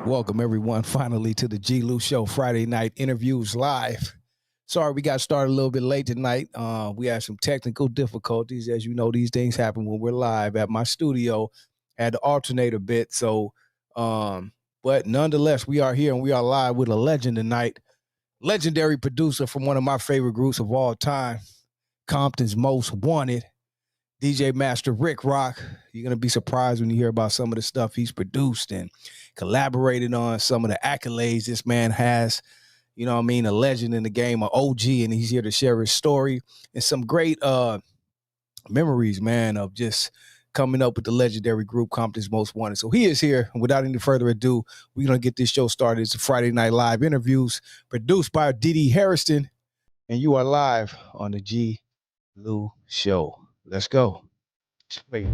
Welcome, everyone, finally to the G-Lew Show, Friday night interviews live. Sorry, we got started a little bit late tonight. We had some technical difficulties. As you know, these things happen when we're live at my studio at the alternator bit. But nonetheless, we are here and we are live with a legend tonight. Legendary producer from one of my favorite groups of all time, Compton's Most Wanted, DJ Master Rick Rock. You're going to be surprised when you hear about some of the stuff he's produced and collaborated on, some of the accolades this man has. You know what I mean? A legend in the game, an OG, and he's here to share his story and some great memories, man, of just coming up with the legendary group Compton's Most Wanted. So he is here. And without any further ado, we're going to get this show started. It's a Friday Night Live interviews produced by DD Hairston, and you are live on the G-Lew Show. Let's go. Wait.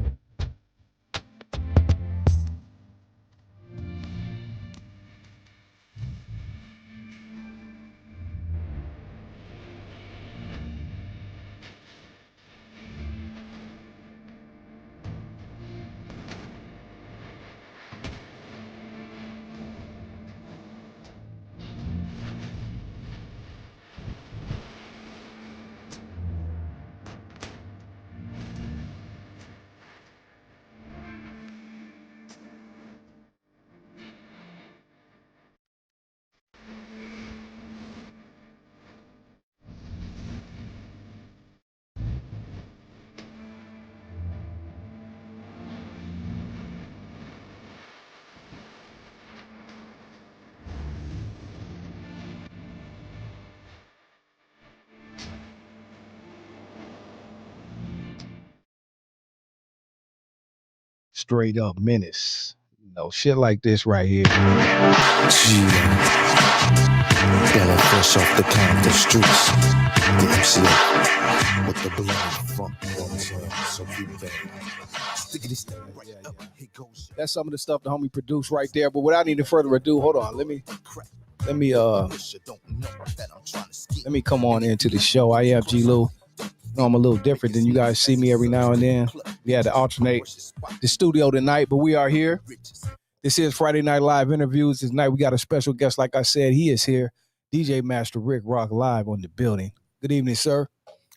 Straight up menace. You know, shit like this right here. Yellow fresh off the Compton streets. The MCA with the blood funk. So keep that. That's some of the stuff the homie produced right there. But without any further ado, hold on. Let me come on into the show. I am G-Lew. No, I'm a little different than you guys see me every now and then. We had to alternate the studio tonight, but we are here. This is Friday Night Live interviews. Tonight we got a special guest. Like I said, he is here. DJ Master Rick Rock live on the building. Good evening, sir.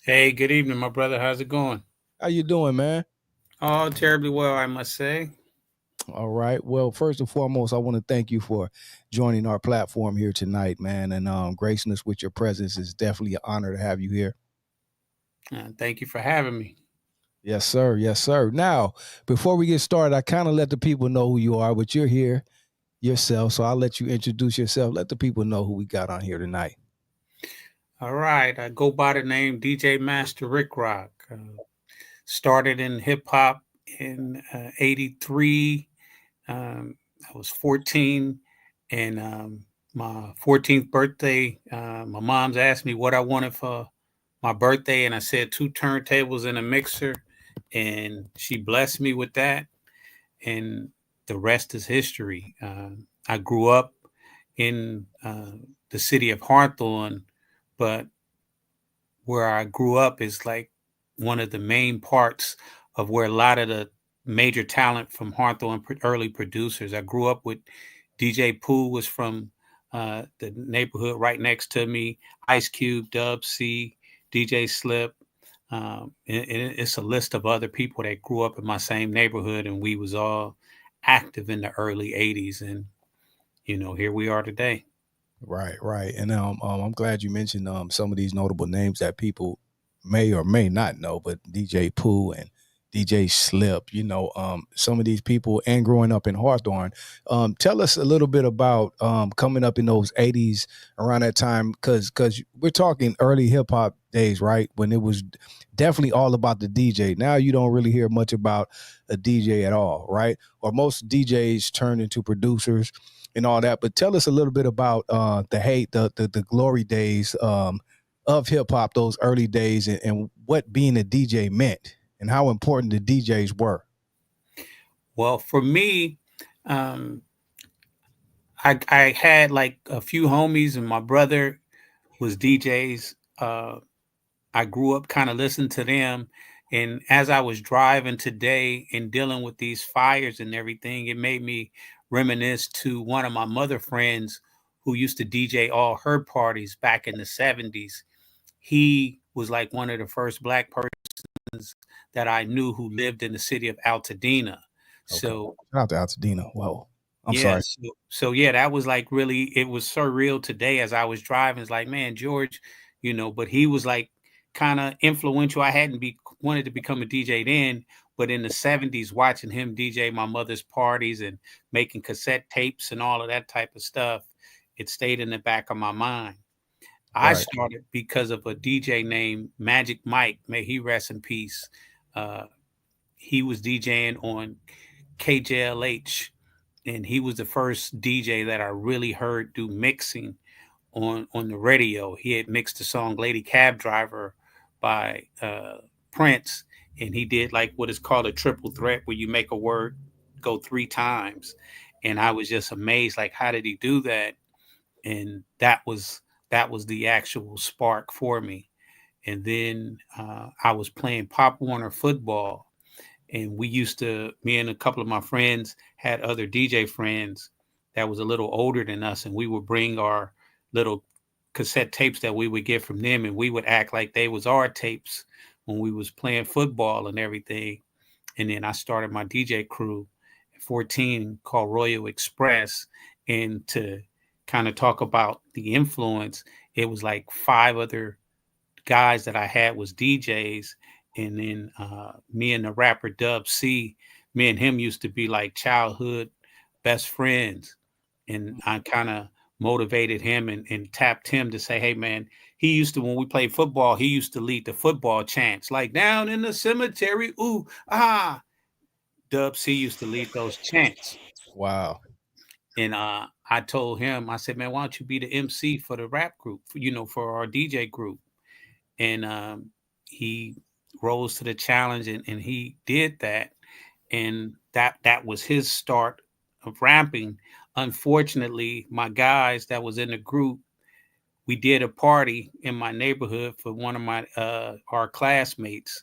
Hey, good evening, my brother. How's it going? How you doing, man? Oh, terribly well, I must say. All right. Well, first and foremost, I want to thank you for joining our platform here tonight, man, and gracing us with your presence. It's definitely an honor to have you here. Thank you for having me. Yes, sir. Yes, sir. Now, before we get started, I kind of let the people know who you are, but you're here yourself, so I'll let you introduce yourself. Let the people know who we got on here tonight. All right. I go by the name DJ Master Rick Rock. Started in hip-hop in 83. I was 14, and my 14th birthday, my mom's asked me what I wanted for my birthday, and I said 2 turntables and a mixer, and she blessed me with that, and the rest is history. I grew up in the city of Hawthorne, but where I grew up is like one of the main parts of where a lot of the major talent from Hawthorne early producers. I grew up with DJ Pooh was from the neighborhood right next to me, Ice Cube, Dub C, DJ Slip. And it's a list of other people that grew up in my same neighborhood, and we was all active in the early 80s. And, you know, here we are today. Right. And I'm glad you mentioned some of these notable names that people may or may not know, but DJ Pooh and DJ Slip, you know, some of these people, and growing up in Hawthorne. Tell us a little bit about coming up in those 80s around that time, because we're talking early hip hop days, right? When it was definitely all about the DJ. Now you don't really hear much about a DJ at all, right? Or most DJs turn into producers and all that. But tell us a little bit about the glory days of hip hop, those early days, and what being a DJ meant and how important the DJs were. Well, for me, I had like a few homies, and my brother was DJs. I grew up kind of listening to them. And as I was driving today and dealing with these fires and everything, it made me reminisce to one of my mother friends who used to DJ all her parties back in the 70s. He was like one of the first black persons that I knew who lived in the city of Altadena. So shout out to Altadena. Whoa. I'm yeah, sorry. so yeah, that was like really, it was surreal today as I was driving. It's like, man, George, but he was like kind of influential. I hadn't wanted to become a DJ then, but in the 70s, watching him DJ my mother's parties and making cassette tapes and all of that type of stuff, it stayed in the back of my mind. I Right. started because of a DJ named Magic Mike. May he rest in peace. He was DJing on KJLH, and he was the first DJ that I really heard do mixing on the radio. He had mixed the song "Lady Cab Driver" by Prince, and he did like what is called a triple threat, where you make a word go 3 times. And I was just amazed, like, how did he do that? And that was the actual spark for me. And then I was playing Pop Warner football, and me and a couple of my friends had other DJ friends that was a little older than us, and we would bring our little cassette tapes that we would get from them, and we would act like they was our tapes when we was playing football and everything. And then I started my DJ crew at 14 called Royal Express. And to kind of talk about the influence, it was like 5 other guys that I had was DJs. And then me and the rapper Dub C, me and him used to be like childhood best friends. And I kind of motivated him and tapped him to say, hey, man, he used to, when we played football, he used to lead the football chants, like down in the cemetery, ooh, ah. Dub C used to lead those chants. Wow. And I told him, I said, man, why don't you be the MC for the rap group, for our DJ group? And he rose to the challenge, and he did that. And that was his start of rapping. Unfortunately, my guys that was in the group, we did a party in my neighborhood for one of my our classmates.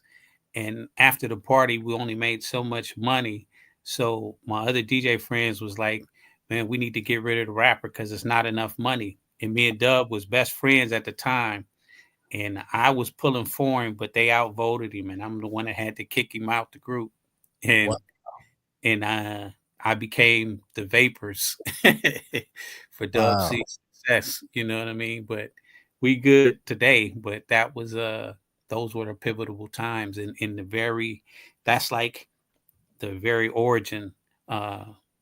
And after the party, we only made so much money. So my other DJ friends was like, man, we need to get rid of the rapper because it's not enough money. And me and Dub was best friends at the time. And I was pulling for him, but they outvoted him. And I'm the one that had to kick him out the group. Wow. And I became the Vapors for Dub Wow. C's success. You know what I mean? But we good today. But that was those were the pivotal times in that's like the very origin,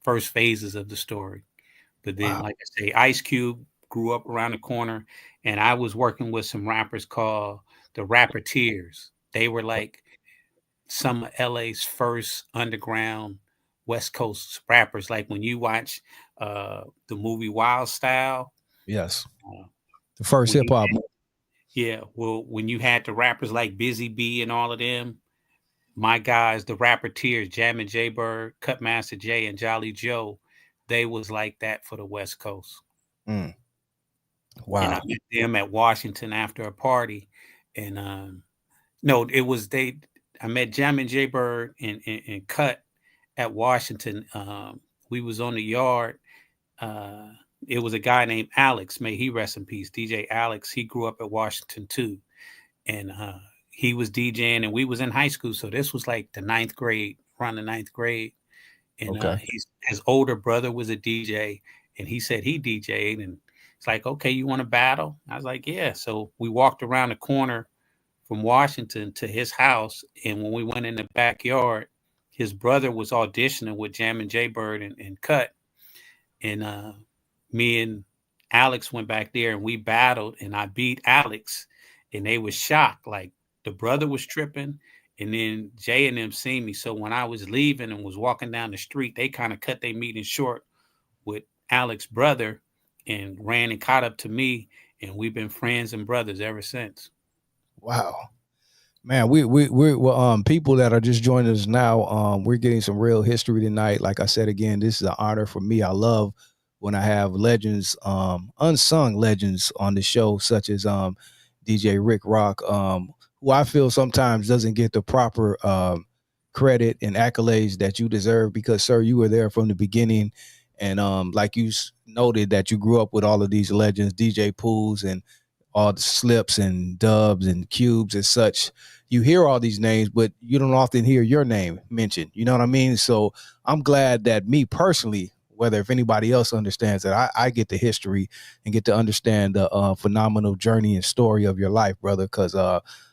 first phases of the story. But then, Wow. like I say, Ice Cube grew up around the corner, and I was working with some rappers called the Rapperteers. They were like some of LA's first underground West Coast rappers. Like when you watch the movie Wild Style. Yes. Uh, The first hip hop. Yeah, well, when you had the rappers like Busy B and all of them, my guys, the Rapperteers, Jammin' Jay Bird, Cutmaster Jay, and Jolly Joe, they was like that for the West Coast. Mm. And I Wow. met them at Washington after a party. And no, it was I met Jammin' Jay Bird and Cut at Washington. We was on the yard. It was a guy named Alex, may he rest in peace, DJ Alex. He grew up at Washington too. And he was DJing, and we was in high school. So this was like the 9th grade, around the 9th grade. And Okay. his older brother was a DJ, and he said he DJ'd. And it's like, okay, you want to battle? I was like, yeah. So we walked around the corner from Washington to his house. And when we went in the backyard, his brother was auditioning with Jammin' Jay Bird and Cut. And me and Alex went back there and we battled, and I beat Alex, and they was shocked. Like the brother was tripping, and then Jay and them seen me. So when I was leaving and was walking down the street, they kind of cut their meeting short with Alex's brother and ran and caught up to me, and we've been friends and brothers ever since. Wow. Man, we're people that are just joining us now. We're getting some real history tonight. Like I said again, this is an honor for me. I love when I have legends, unsung legends on the show, such as DJ Rick Rock, who I feel sometimes doesn't get the proper credit and accolades that you deserve, because, sir, you were there from the beginning, And like you noted that you grew up with all of these legends, DJ Pools and all the Slips and Dubs and Cubes and such. You hear all these names, but you don't often hear your name mentioned. You know what I mean? So I'm glad that me personally, whether if anybody else understands that, I get the history and get to understand the phenomenal journey and story of your life, brother, because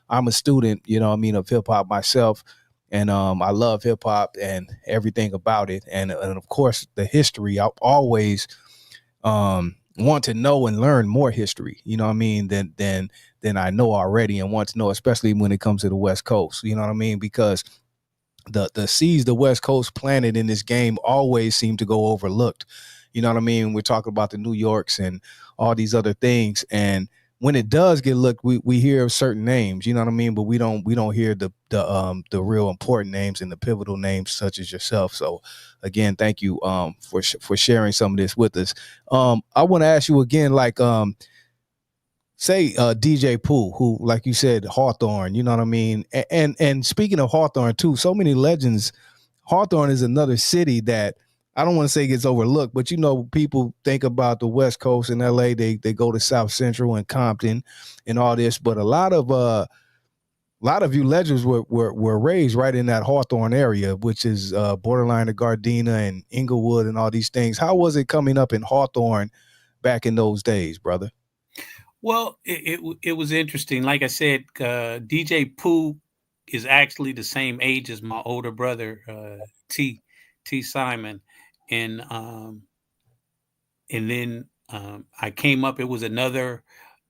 I'm a student, you know what I mean, of hip hop myself. And I love hip hop and everything about it. And of course, the history. I always want to know and learn more history, you know what I mean, than I know already, and want to know, especially when it comes to the West Coast, you know what I mean, because the seeds the West Coast planted in this game always seem to go overlooked. You know what I mean? We're talking about the New Yorks and all these other things, and when it does get looked, we hear certain names, you know what I mean, but we don't hear the real important names and the pivotal names such as yourself. So again, thank you for sharing some of this with us. I want to ask you again, like say DJ Pooh, who, like you said, Hawthorne, you know what I mean? And speaking of Hawthorne too, so many legends. Hawthorne is another city that I don't want to say gets overlooked, but you know, people think about the West Coast in LA, they go to South Central and Compton and all this, but a lot of you legends were raised right in that Hawthorne area, which is borderline of Gardena and Inglewood and all these things. How was it coming up in Hawthorne back in those days, brother? Well, it was interesting. Like I said, DJ Pooh is actually the same age as my older brother, T Simon, and then I came up. It was another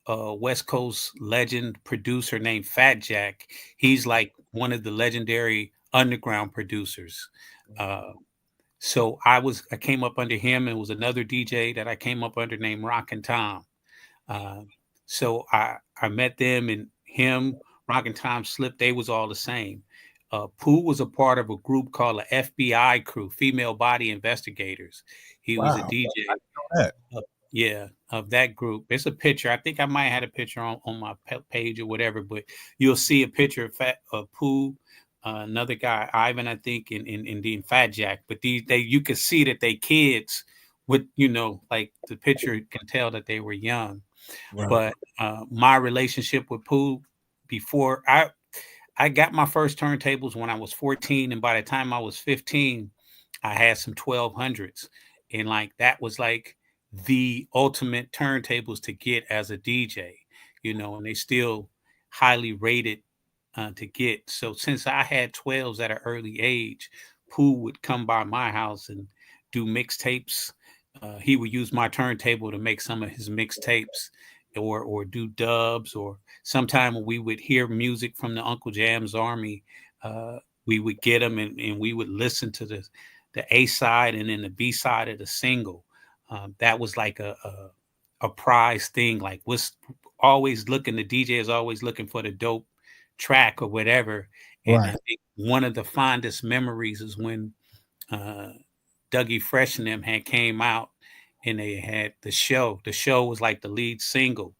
West Coast legend producer named Fat Jack. He's like one of the legendary underground producers. So I came up under him, and it was another DJ that I came up under named Rockin' Tom. So I met them, and him, Rockin' Tom, Slip, they was all the same. Pooh was a part of a group called the FBI crew, Female Body Investigators. He was a DJ. Of that group. There's a picture. I think I might have had a picture on my page or whatever, but you'll see a picture of Pooh, another guy, Ivan, I think, and Fat Jack. But you could see that they kids with, like the picture can tell that they were young. Right. But my relationship with Pooh, before I got my first turntables when I was 14, and by the time I was 15, I had some 1200s, and like that was like the ultimate turntables to get as a DJ, and they still highly rated to get. So since I had 12s at an early age, Pooh would come by my house and do mixtapes. He would use my turntable to make some of his mixtapes, or do dubs, or sometime when we would hear music from the Uncle Jam's Army, we would get them, and we would listen to the A side and then the B side of the single. That was like a prize thing. Like, was always looking, the DJ is always looking for the dope track or whatever. And right. I think one of the fondest memories is when Dougie Fresh and them had came out, and they had the show. The show was like the lead single,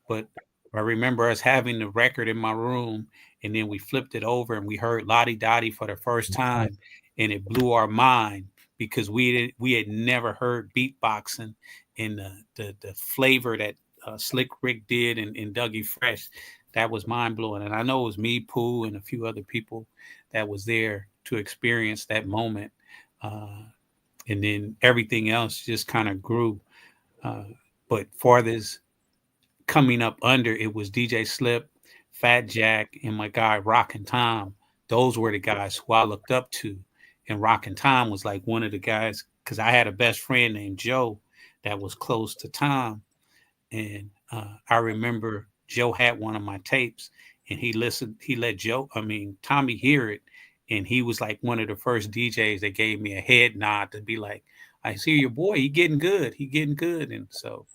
but I remember us having the record in my room, and then we flipped it over and we heard Lottie Dottie for the first time, and it blew our mind because we had never heard beatboxing and the flavor that Slick Rick did and Dougie Fresh. That was mind blowing, and I know it was me, Pooh, and a few other people that was there to experience that moment. And then everything else just kind of grew. But farthest coming up under, it was DJ Slip, Fat Jack, and my guy Rockin' Tom. Those were the guys who I looked up to. And Rockin' Tom was like one of the guys, because I had a best friend named Joe that was close to Tom. And I remember Joe had one of my tapes, and he let Tommy hear it. And he was like one of the first DJs that gave me a head nod to be like, I see your boy, he getting good. And so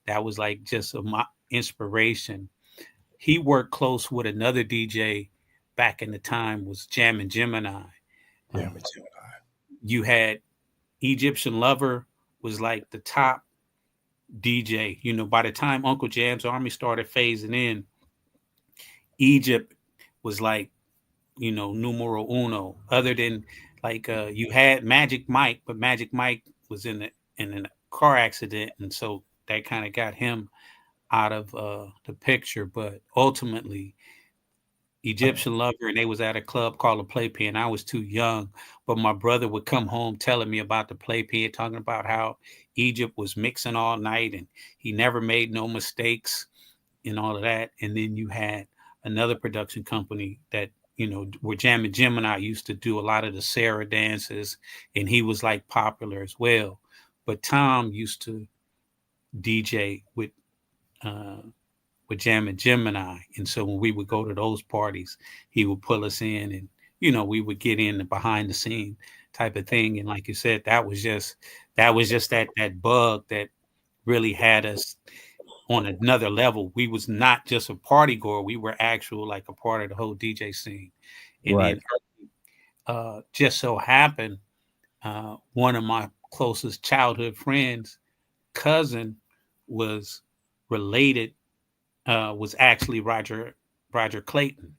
that was like just my inspiration. He worked close with another DJ back in the time, was Jammin' Gemini. You had Egyptian Lover was like the top DJ. By the time Uncle Jam's Army started phasing in, Egypt was like, numero uno. Other than like you had Magic Mike, but Magic Mike was in in a car accident, and so that kind of got him out of the picture. But ultimately, Egyptian Lover, and they was at a club called the Playpen. I was too young, but my brother would come home telling me about the Playpen, talking about how Egypt was mixing all night and he never made no mistakes and all of that. And then you had another production company that, where Jam and Gemini used to do a lot of the Sarah dances, and he was like popular as well. But Tom used to DJ with Jam and Gemini. And so when we would go to those parties, he would pull us in, and, we would get in the behind the scene type of thing. And like you said, that was just that bug that really had us on another level. We was not just a party goer. We were actual, like, a part of the whole DJ scene. And Right. then just so happened, one of my closest childhood friends' cousin was related, was actually Roger Clayton.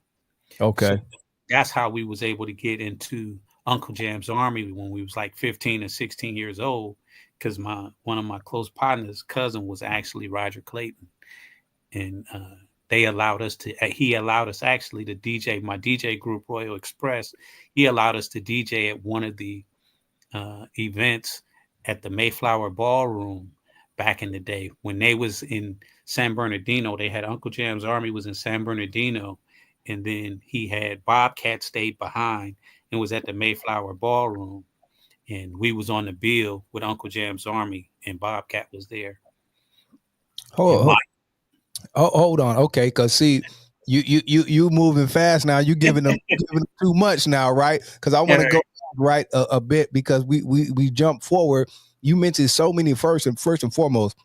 Okay. So that's how we was able to get into Uncle Jam's Army when we was like 15 and 16 years old, because one of my close partners' cousin was actually Roger Clayton, and he allowed us actually to DJ my DJ group, Royal Express. He allowed us to DJ at one of the events at the Mayflower Ballroom back in the day when they was in San Bernardino. They had Uncle Jam's Army was in San Bernardino, and then he had Bobcat stayed behind and was at the Mayflower Ballroom, and we was on the bill with Uncle Jam's Army, and Bobcat was there. Hold on. Okay, because see, you moving fast now. You giving them too much now, right? Because I want to go right a bit, because we jump forward. You mentioned so many first and foremost,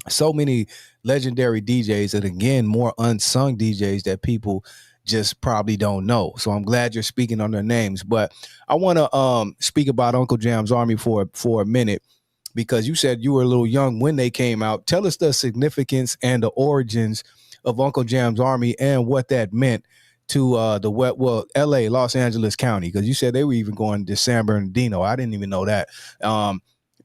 so many legendary DJs, and again, more unsung DJs that people just probably don't know. So I'm glad you're speaking on their names. But I want to speak about Uncle Jam's Army for a minute, because you said you were a little young when they came out. Tell us the significance and the origins of Uncle Jam's Army and what that meant to LA, Los Angeles County, because you said they were even going to San Bernardino. I didn't even know that.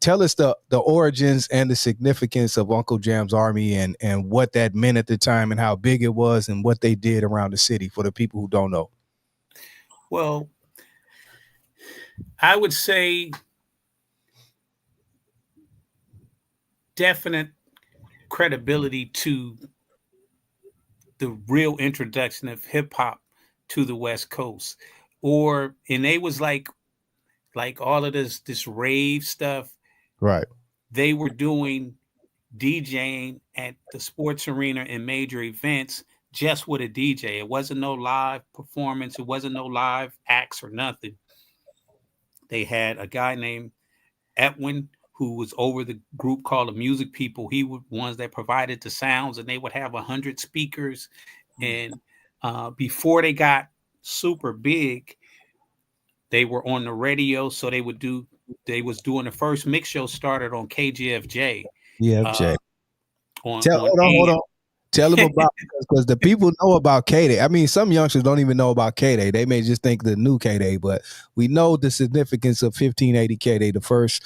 Tell us the origins and the significance of Uncle Jam's Army, and what that meant at the time, and how big it was, and what they did around the city for the people who don't know. Well, I would say definite credibility to the real introduction of hip hop to the West Coast. And they was like all of this rave stuff. Right. They were doing DJing at the sports arena and major events just with a DJ. It wasn't no live performance. It wasn't no live acts or nothing. They had a guy named Edwin who was over the group called the Music People. He was ones that provided the sounds, and they would have 100 speakers. And before they got super big, they were on the radio. So they was doing the first mix show started on KGFJ. GFJ. Hold on. Tell them about, because the people know about K-Day. I mean, some youngsters don't even know about K-Day. They may just think the new K-Day, but we know the significance of 1580 K-Day, the first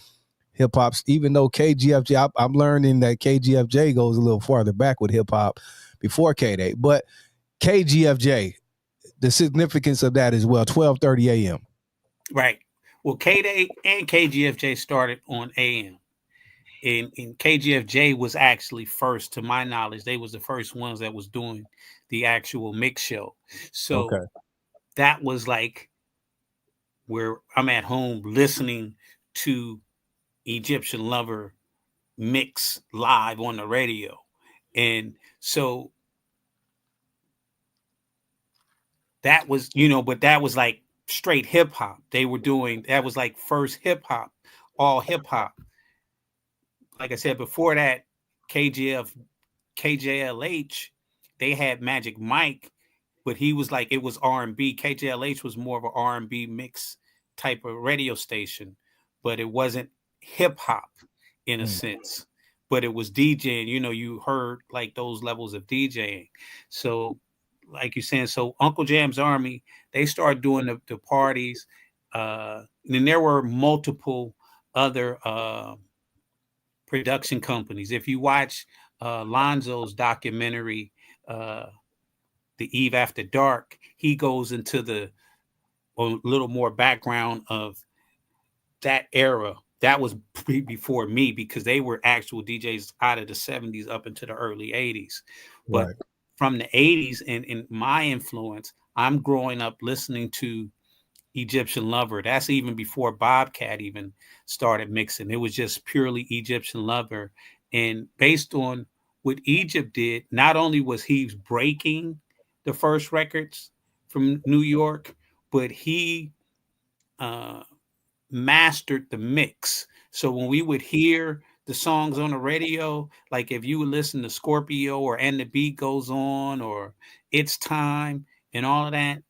hip hop. Even though KGFJ, I'm learning that KGFJ goes a little farther back with hip hop before K-Day, but KGFJ, the significance of that as well, 12:30 a.m. Right. Well, K-Day and KGFJ started on AM. And KGFJ was actually first, to my knowledge. They was the first ones that was doing the actual mix show. So that was like where I'm at home listening to Egyptian Lover mix live on the radio. And so that was, but that was like straight hip hop. They were doing, that was like first hip hop, all hip hop. Like I said, before that, KJLH, they had Magic Mike, but he was like, it was R&B. KJLH was more of an R&B mix type of radio station, but it wasn't hip hop in a sense, but it was DJing. You heard like those levels of DJing. So like you're saying, so Uncle Jam's Army, they started doing the parties. And there were multiple other production companies. If you watch Lonzo's documentary, The Eve After Dark, he goes into a little more background of that era. That was before me, because they were actual DJs out of the 70s up into the early 80s. But Right. from the 80s and in my influence, I'm growing up listening to Egyptian Lover. That's even before Bobcat even started mixing. It was just purely Egyptian Lover. And based on what Egypt did, not only was he breaking the first records from New York, but he uh, mastered the mix. So when we would hear the songs on the radio, like if you would listen to Scorpio or And the Beat Goes On or It's Time and all of that,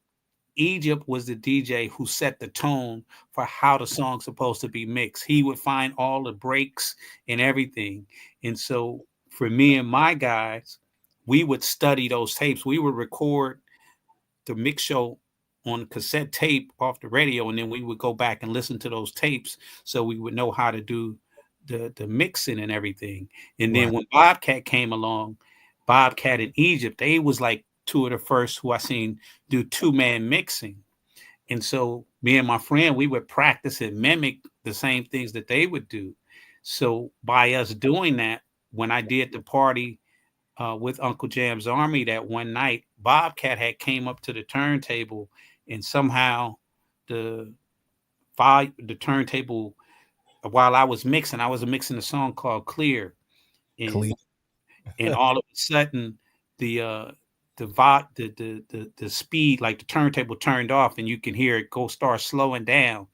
Egypt was the DJ who set the tone for how the song's supposed to be mixed. He would find all the breaks and everything. And so for me and my guys, we would study those tapes. We would record the mix show on cassette tape off the radio, and then we would go back and listen to those tapes so we would know how to do the mixing and everything. And then Right. when Bobcat came along, Bobcat in Egypt, they was like two of the first who I seen do two-man mixing. And so me and my friend, we would practice and mimic the same things that they would do. So by us doing that, when I did the party with Uncle Jam's Army that one night, Bobcat had came up to the turntable, and somehow the the turntable, while I was mixing a song called Clear, Clean. and all of a sudden the the speed, like the turntable turned off, and you can hear it go start slowing down.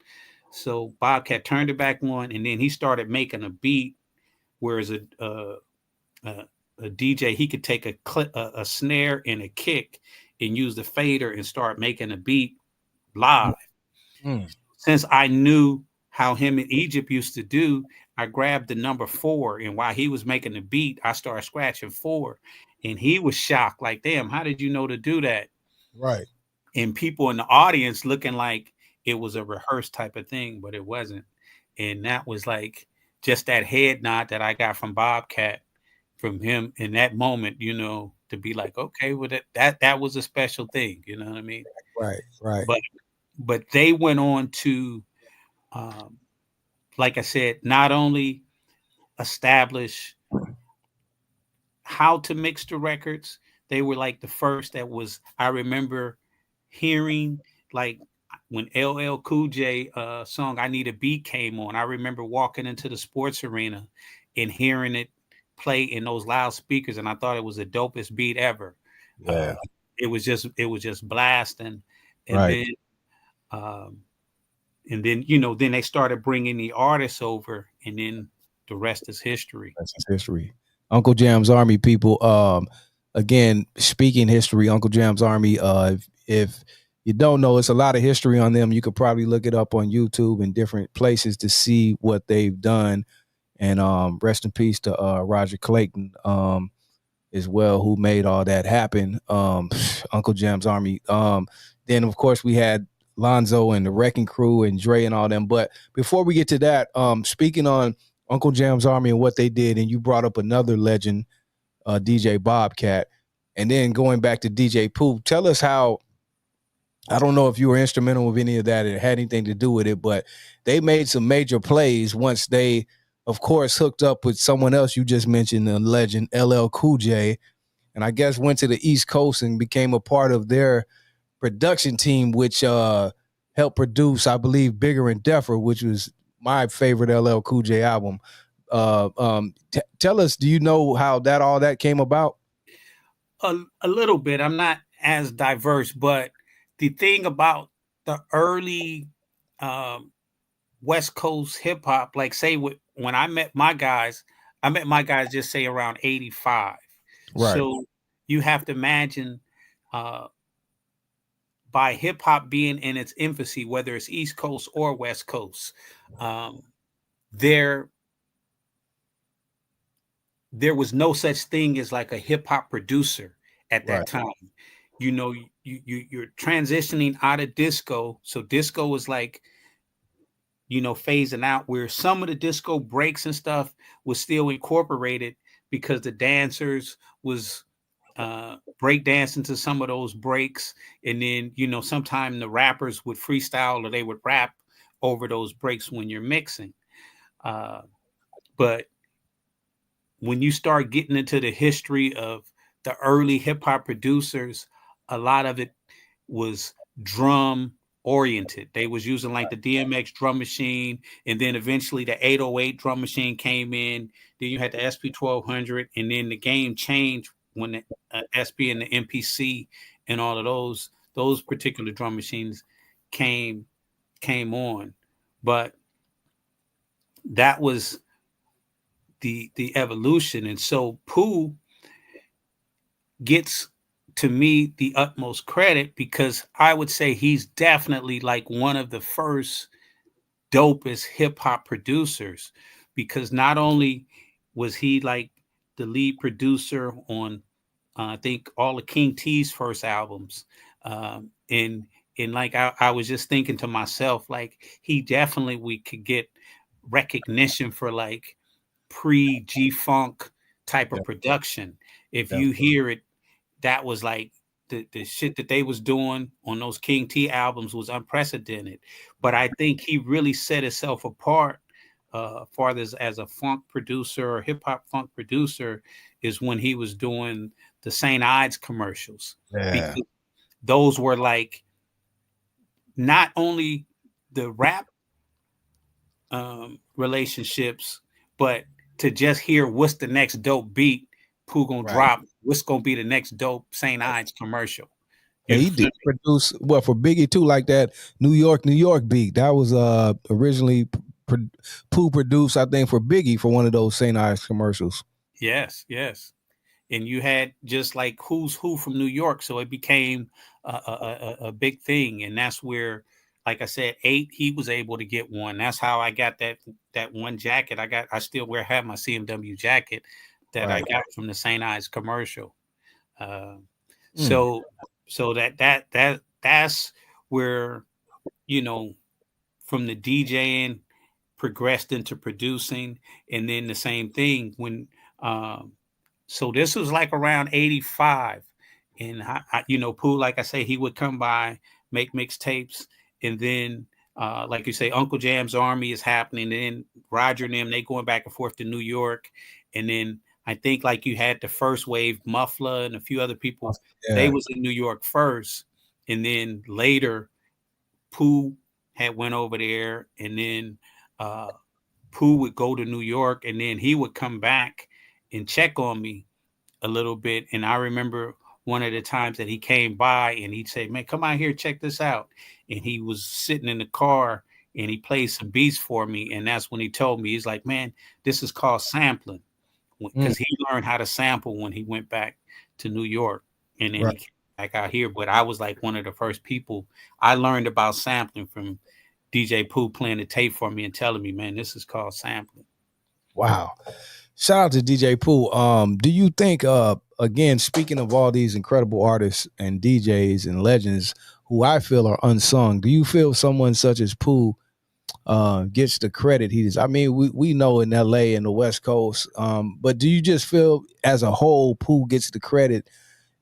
So Bobcat turned it back on, and then he started making a beat, whereas a DJ, he could take a snare and a kick and use the fader and start making a beat live. Mm. Since I knew how him in Egypt used to do, I grabbed the number 4, and while he was making the beat, I started scratching 4, and he was shocked, like, "Damn, how did you know to do that?" Right. And people in the audience looking like it was a rehearsed type of thing, but it wasn't. And that was like just that head nod that I got from Bobcat, from him in that moment, to be like, okay, well, that was a special thing, you know what I mean? Right. Right. But they went on to, um, like I said, not only establish how to mix the records, they were like the first that was, I remember hearing, like when LL Cool J song "I Need a Beat" came on. I remember walking into the sports arena and hearing it play in those loudspeakers, and I thought it was the dopest beat ever. Yeah. Uh, it was just blasting, and Right. then um, then they started bringing the artists over, and then the rest is history. That's his history. Uncle Jam's Army people. Again, speaking history, Uncle Jam's Army. If you don't know, it's a lot of history on them. You could probably look it up on YouTube and different places to see what they've done. And rest in peace to Roger Clayton as well, who made all that happen. Uncle Jam's Army. Then of course we had Lonzo and the Wrecking Crew and Dre and all them. But before we get to that, speaking on Uncle Jam's Army and what they did, and you brought up another legend, DJ Bobcat, and then going back to DJ Pooh, tell us how. I don't know if you were instrumental with any of that, it had anything to do with it, but they made some major plays once they, of course, hooked up with someone else you just mentioned, the legend LL Cool J, and I guess went to the East Coast and became a part of their production team, which helped produce, I believe, Bigger and Deffer, which was my favorite LL Cool J album. Tell us, do you know how all that came about? A little bit. I'm not as diverse, but the thing about the early um, West Coast hip hop, like say when I met my guys just say around 85. Right. So you have to imagine uh, by hip hop being in its infancy, whether it's East Coast or West Coast, um, there there was no such thing as like a hip hop producer at Right. that time. You're transitioning out of disco, so disco was like phasing out, where some of the disco breaks and stuff was still incorporated because the dancers was break dancing to some of those breaks. And then, sometimes the rappers would freestyle or they would rap over those breaks when you're mixing. But when you start getting into the history of the early hip hop producers, a lot of it was drum oriented. They was using like the DMX drum machine, and then eventually the 808 drum machine came in. Then you had the SP 1200, and then the game changed when the SP and the MPC and all of those particular drum machines came on. But that was the evolution. And so Pooh gets, to me, the utmost credit, because I would say he's definitely like one of the first dopest hip hop producers, because not only was he like the lead producer on I think all of King T's first albums, and like I was just thinking to myself, like he definitely, we could get recognition for like pre G-Funk type of production. If you hear it, that was like the shit that they was doing on those King T albums was unprecedented. But I think he really set himself apart far as a funk producer or hip hop funk producer is when he was doing the St. Ides commercials. Yeah. Because those were like not only the rap relationships, but to just hear what's the next dope beat Pooh gonna drop, what's gonna be the next dope St. Ides commercial. Yeah, he did produce for Biggie too, like that New York beat. That was originally Pooh produced, I think, for Biggie for one of those St. Ides commercials. Yes. And you had just like who's who from New York, so it became a big thing. And that's where, like I said, 8, he was able to get one. That's how I got that one jacket. I still have my CMW jacket that I got from the St. Ides commercial. So that's where, from the DJing progressed into producing. And then the same thing when so this was like around 85. And Pooh, like I say, he would come by, make mixtapes, and then like you say, Uncle Jam's Army is happening, and then Roger and them, they going back and forth to New York. And then I think like you had the first wave, Muffler and a few other people, they was in New York first. And then later Pooh had went over there, and then Pooh would go to New York, and then he would come back and check on me a little bit. And I remember one of the times that he came by and he'd say, "Man, come out here, check this out." And he was sitting in the car and he played some beats for me. And that's when he told me, he's like, "Man, this is called sampling." Because he learned how to sample when he went back to New York. And then he came back out here. But I was like one of the first people. I learned about sampling from DJ Pooh playing the tape for me and telling me, "Man, this is called sampling." Wow. Shout out to DJ Pooh. Do you think, again, speaking of all these incredible artists and DJs and legends who I feel are unsung, do you feel someone such as Pooh gets the credit he does? I mean, we know in LA and the West Coast, but do you just feel as a whole Pooh gets the credit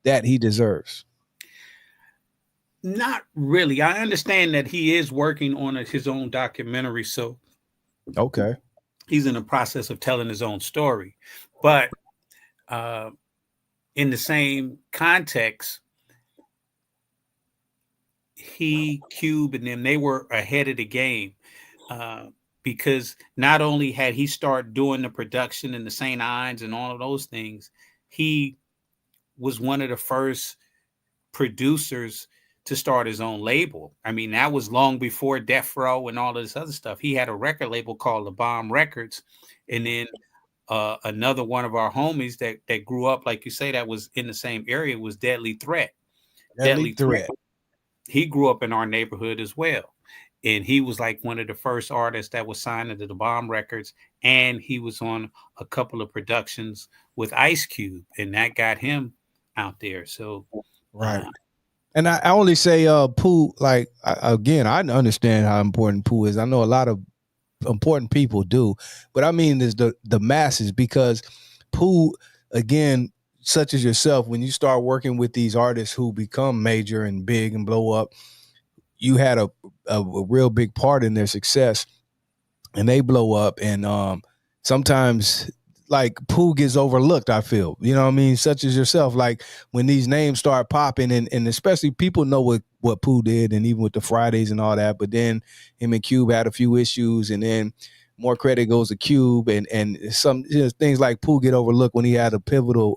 that he deserves? Not really. I understand that he is working on his own documentary, so okay, he's in the process of telling his own story. But in the same context, he, Cube, and them, they were ahead of the game. Because not only had he started doing the production and the St. Ides and all of those things, he was one of the first producers to start his own label. I mean, that was long before Death Row and all of this other stuff. He had a record label called The Bomb Records. And then another one of our homies that grew up, like you say, that was in the same area was Deadly Threat. Deadly Threat. He grew up in our neighborhood as well. And he was like one of the first artists that was signed into the Bomb Records. And he was on a couple of productions with Ice Cube. And that got him out there. So, and I only say Pooh, like, again, I understand how important Pooh is. I know a lot of important people do. But I mean, is the masses, because Pooh, again, such as yourself, when you start working with these artists who become major and big and blow up, you had a real big part in their success, and they blow up. And sometimes, like, Pooh gets overlooked, I feel, you know what I mean, such as yourself, like when these names start popping, and especially people know what Pooh did, and even with the Fridays and all that, but then him and Cube had a few issues, and then more credit goes to Cube, and some, you know, things like Pooh get overlooked when he had a pivotal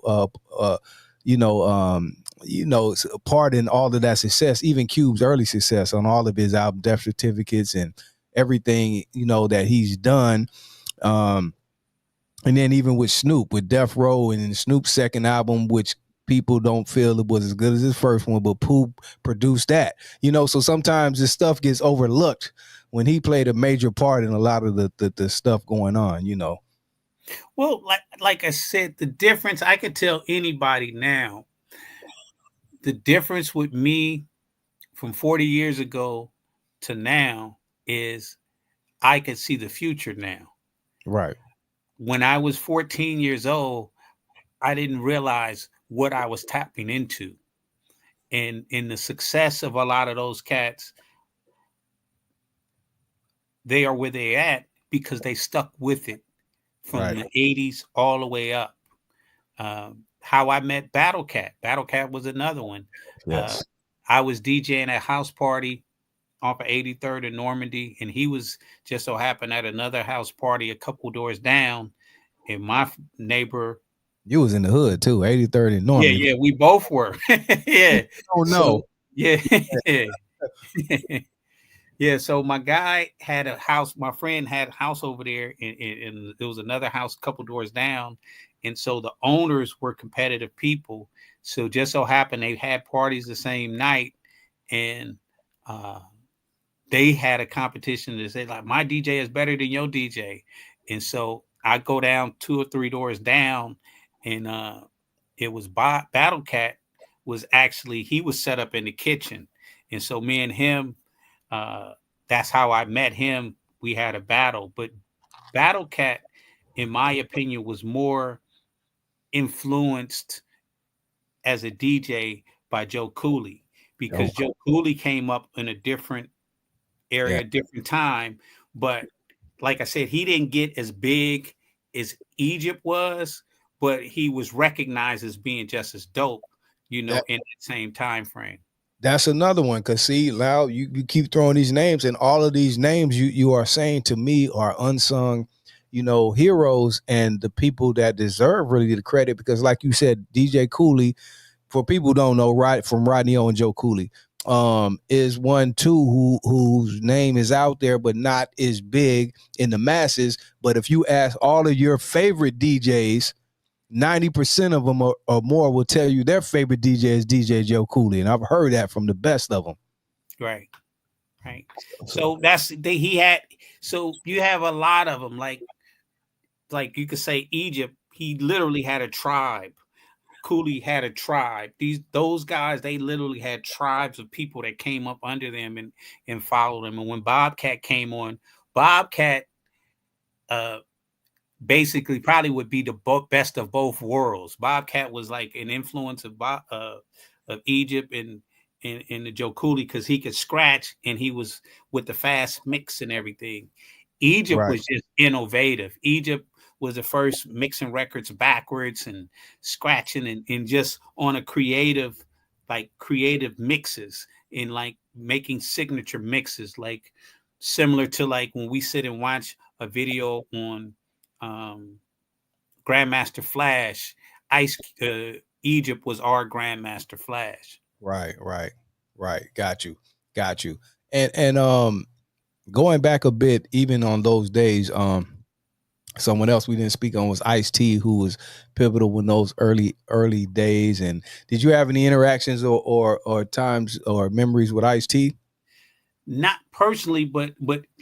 part in all of that success, even Cube's early success on all of his album Death Certificates and everything, you know, that he's done. And then even with Snoop, with Death Row, and Snoop's second album, which people don't feel it was as good as his first one, but Pooh produced that, you know. So sometimes this stuff gets overlooked when he played a major part in a lot of the stuff going on, you know. Well, like I said, the difference, I could tell anybody now, the difference with me from 40 years ago to now is I can see the future now. Right. When I was 14 years old, I didn't realize what I was tapping into. And in the success of a lot of those cats, they are where they at because they stuck with it from the 80s all the way up. How I met Battle Cat. Battle Cat was another one. Yes. I was DJing at house party off of 83rd and Normandy, and he was just so happened at another house party a couple doors down. And my neighbor, you was in the hood too, 83rd and Normandy. Yeah, we both were. Yeah. Oh no. So, yeah. Yeah. So my guy had a house. My friend had a house over there, and there was another house a couple doors down. And so the owners were competitive people. So just so happened they had parties the same night, and they had a competition to say, like, my DJ is better than your DJ. And so I go down 2 or 3 doors down, and it was Battle Cat was actually, he was set up in the kitchen. And so me and him, that's how I met him. We had a battle, but Battle Cat, in my opinion, was more influenced as a DJ by Joe Cooley, because Joe Cooley came up in a different area, different time. But like I said, he didn't get as big as Egypt was, but he was recognized as being just as dope, you know, in that same time frame. That's another one, because see, Lau, you keep throwing these names, and all of these names you are saying to me are unsung, you know, heroes, and the people that deserve really the credit, because like you said, DJ Cooley, for people who don't know, right, from Rodney O and Joe Cooley, is one too whose name is out there but not as big in the masses. But if you ask all of your favorite DJs, 90% of them or more will tell you their favorite DJ is DJ Joe Cooley, and I've heard that from the best of them. Right. So that's he had. So you have a lot of them, like you could say Egypt. He literally had a tribe. Cooley had a tribe. Those guys, they literally had tribes of people that came up under them and followed them. And when Bobcat came on, Bobcat basically probably would be the best of both worlds. Bobcat was like an influence of Egypt and the Joe Cooley, because he could scratch, and he was with the fast mix and everything. Egypt was just innovative. Egypt was the first mixing records backwards and scratching and just on a creative mixes, and like making signature mixes, like similar to like when we sit and watch a video on Grandmaster Flash. Egypt was our Grandmaster Flash. Right. Got you. And going back a bit, even on those days, someone else we didn't speak on was Ice-T, who was pivotal in those early days. And did you have any interactions or times or memories with Ice-T? Not personally, but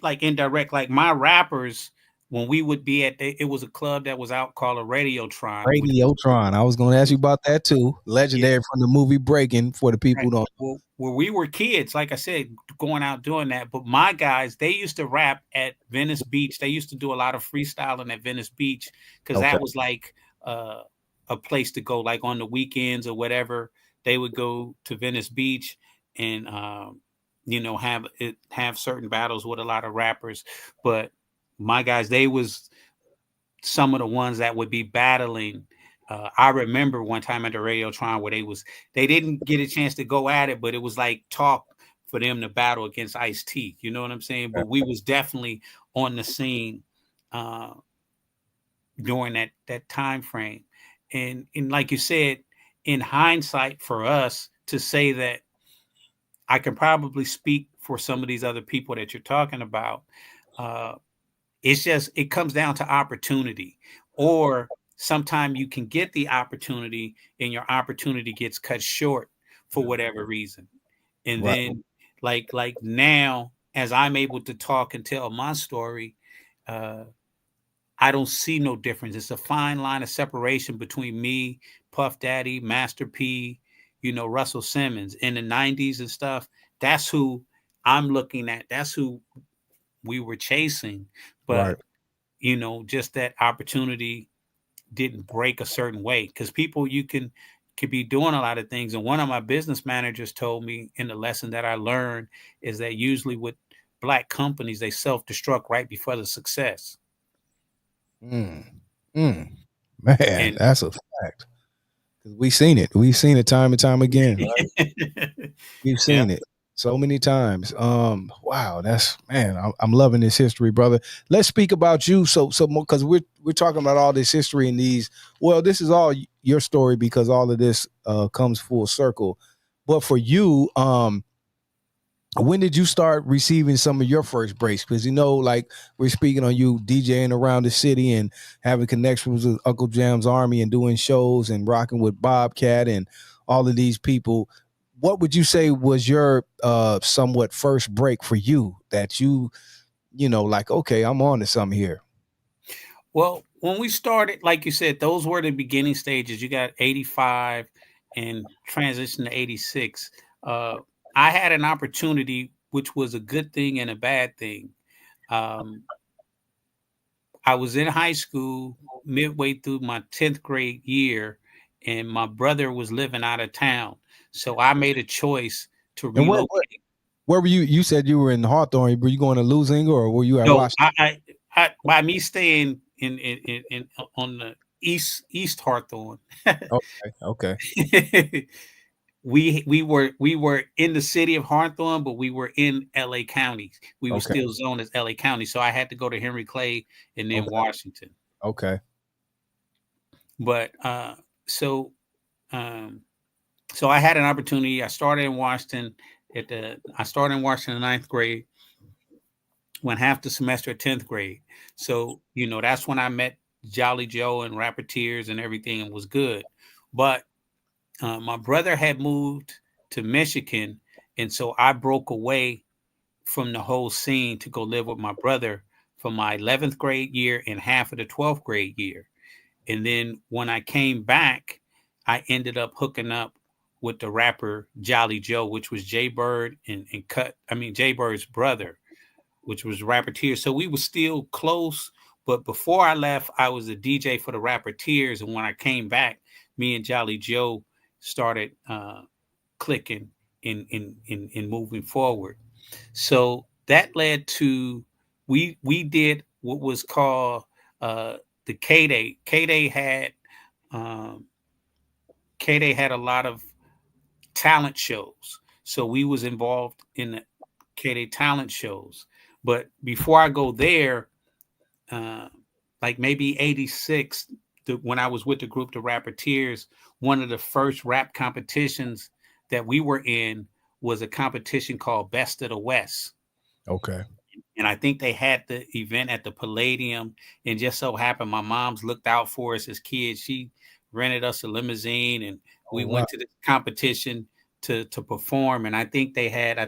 like indirect. Like my rappers, when we would be at it was a club that was out called a Radiotron. Radiotron. I was going to ask you about that too. Legendary from the movie Breaking for the people Right. who don't. Well, where we were kids, like I said, going out doing that. But my guys, they used to rap at Venice Beach. They used to do a lot of freestyling at Venice Beach because Okay. that was like a place to go, like on the weekends or whatever. They would go to Venice Beach and have certain battles with a lot of rappers. But my guys, they was some of the ones that would be battling. I remember one time at the Radiotron where they didn't get a chance to go at it, but it was like talk for them to battle against Ice-T. You know what I'm saying? But we was definitely on the scene during that time frame. And like you said, in hindsight, for us to say that, I can probably speak for some of these other people that you're talking about. It's just, it comes down to opportunity, or sometimes you can get the opportunity and your opportunity gets cut short for whatever reason. And Right. then like now, as I'm able to talk and tell my story, I don't see no difference. It's a fine line of separation between me, Puff Daddy, Master P, Russell Simmons in the 90s and stuff. That's who I'm looking at. That's who we were chasing. But, Right. Just that opportunity didn't break a certain way, because people, you could be doing a lot of things. And one of my business managers told me, in the lesson that I learned, is that usually with Black companies, they self-destruct right before the success. Man, And that's a fact. We've seen it. We've seen it time and time again. Right? We've yeah. seen it so many times. Wow, that's man. I'm loving this history, brother. Let's speak about you. So more, because we're talking about all this history and these. Well, this is all your story because all of this comes full circle. But for you, when did you start receiving some of your first breaks? Because like we're speaking on you DJing around the city and having connections with Uncle Jam's Army and doing shows and rocking with Bobcat and all of these people. What would you say was your somewhat first break for you that like, okay, I'm on to something here? Well, when we started, like you said, those were the beginning stages. You got 85 and transition to 86. I had an opportunity, which was a good thing and a bad thing. I was in high school midway through my 10th grade year, and my brother was living out of town. So I made a choice to And relocate. where were you? You said you were in Hawthorne. Were you going to Losing or were you at No, Washington? I by me staying in on the East Hawthorne. Okay. we were in the city of Hawthorne, but we were in LA County. We were Okay. still zoned as LA County, so I had to go to Henry Clay and then Washington. Okay. But so so I had an opportunity. I started in Washington in ninth grade, went half the semester at 10th grade. So, that's when I met Jolly Joe and Rapperteers and everything, and was good. But my brother had moved to Michigan, and so I broke away from the whole scene to go live with my brother for my 11th grade year and half of the 12th grade year. And then when I came back, I ended up hooking up with the rapper Jolly Joe, which was Jay Bird and Jay Bird's brother, which was Rapperteers. So we were still close. But before I left, I was a DJ for the Rapperteers. And when I came back, me and Jolly Joe started clicking in moving forward. So that led to, we did what was called the K-Day. K-Day had a lot of talent shows. So we was involved in the K-Day talent shows. But before I go there, like maybe 86, when I was with the group, the Rapperteers, one of the first rap competitions that we were in was a competition called Best of the West. Okay. And I think they had the event at the Palladium, and just so happened my mom's looked out for us as kids. She rented us a limousine, and we went to the competition to perform. And I think they had,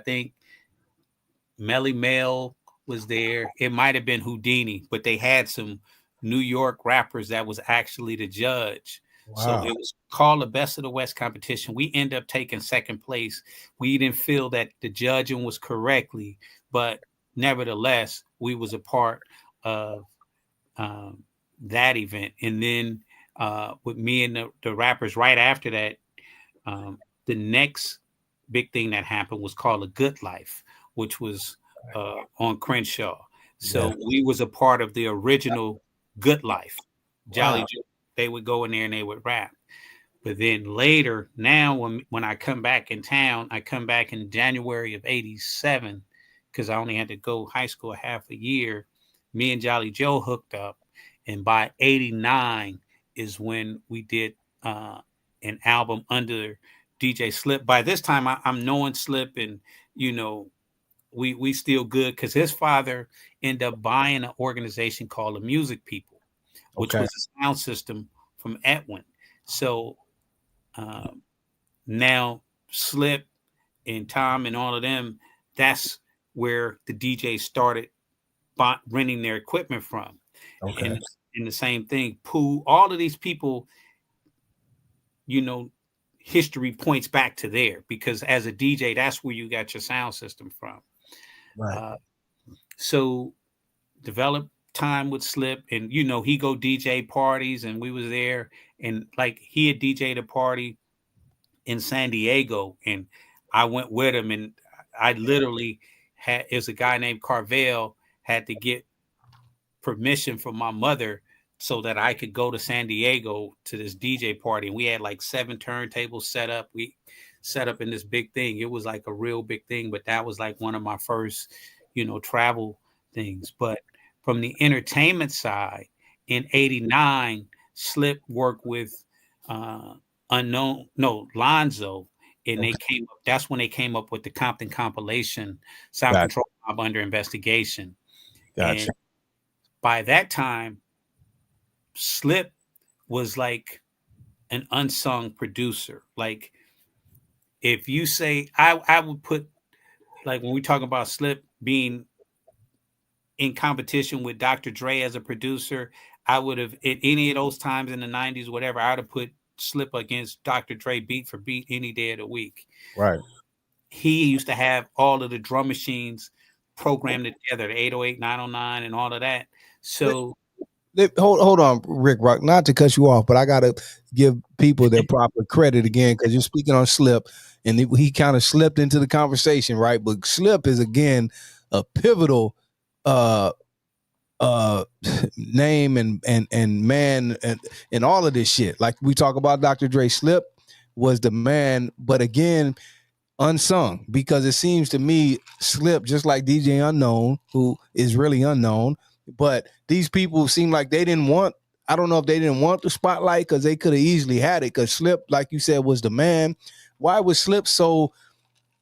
Melly Mel was there. It might have been Houdini, but they had some New York rappers that was actually the judge. So Wow. it was called the Best of the West competition. We end up taking second place. We didn't feel that the judging was correctly, but nevertheless, we was a part of that event. And then with me and the rappers right after that, the next big thing that happened was called A Good Life, which was on Crenshaw. So we was a part of the original Good Life. Jolly Wow. Joe, they would go in there and they would rap. But then later, now when I come back in town, I come back in January of '87 because I only had to go high school half a year. Me and Jolly Joe hooked up, and by '89 is when we did an album under DJ Slip. By this time, I'm knowing Slip, and you know we still good because his father ended up buying an organization called the Music People, which Okay. was a sound system from Edwin. So now Slip and Tom and all of them, that's where the DJs started renting their equipment from. Okay. And the same thing, Pooh, all of these people, you know, history points back to there because as a DJ, that's where you got your sound system from. Right. So developed time with Slip, and you know, he go DJ parties, and we was there, and like he had DJ'd a party in San Diego, and I went with him, and I literally had is a guy named Carvel had to get permission from my mother so that I could go to San Diego to this DJ party. And we had like 7 turntables set up. We set up in this big thing. It was like a real big thing, but that was like one of my first, you know, travel things. But from the entertainment side, in '89, Slip worked with Lonzo, and they came up. That's when they came up with the Compton compilation, Sound Gotcha. Control Mob Under Investigation. Gotcha. And by that time, Slip was like an unsung producer. Like if you say I would put like when we talk about Slip being in competition with Dr. Dre as a producer, I would have at any of those times in the '90s, whatever, I would have put Slip against Dr. Dre beat for beat any day of the week. Right. He used to have all of the drum machines programmed together, the 808, 909, and all of that. So Hold on, Rick Rock. Not to cut you off, but I gotta give people their proper credit again because you're speaking on Slip, and he kind of slipped into the conversation, right? But Slip is again a pivotal name and man and all of this shit. Like we talk about Dr. Dre, Slip was the man, but again, unsung because it seems to me Slip, just like DJ Unknown, who is really unknown, but these people seem like they didn't want. I don't know if they didn't want the spotlight because they could have easily had it. Because Slip, like you said, was the man. Why was Slip so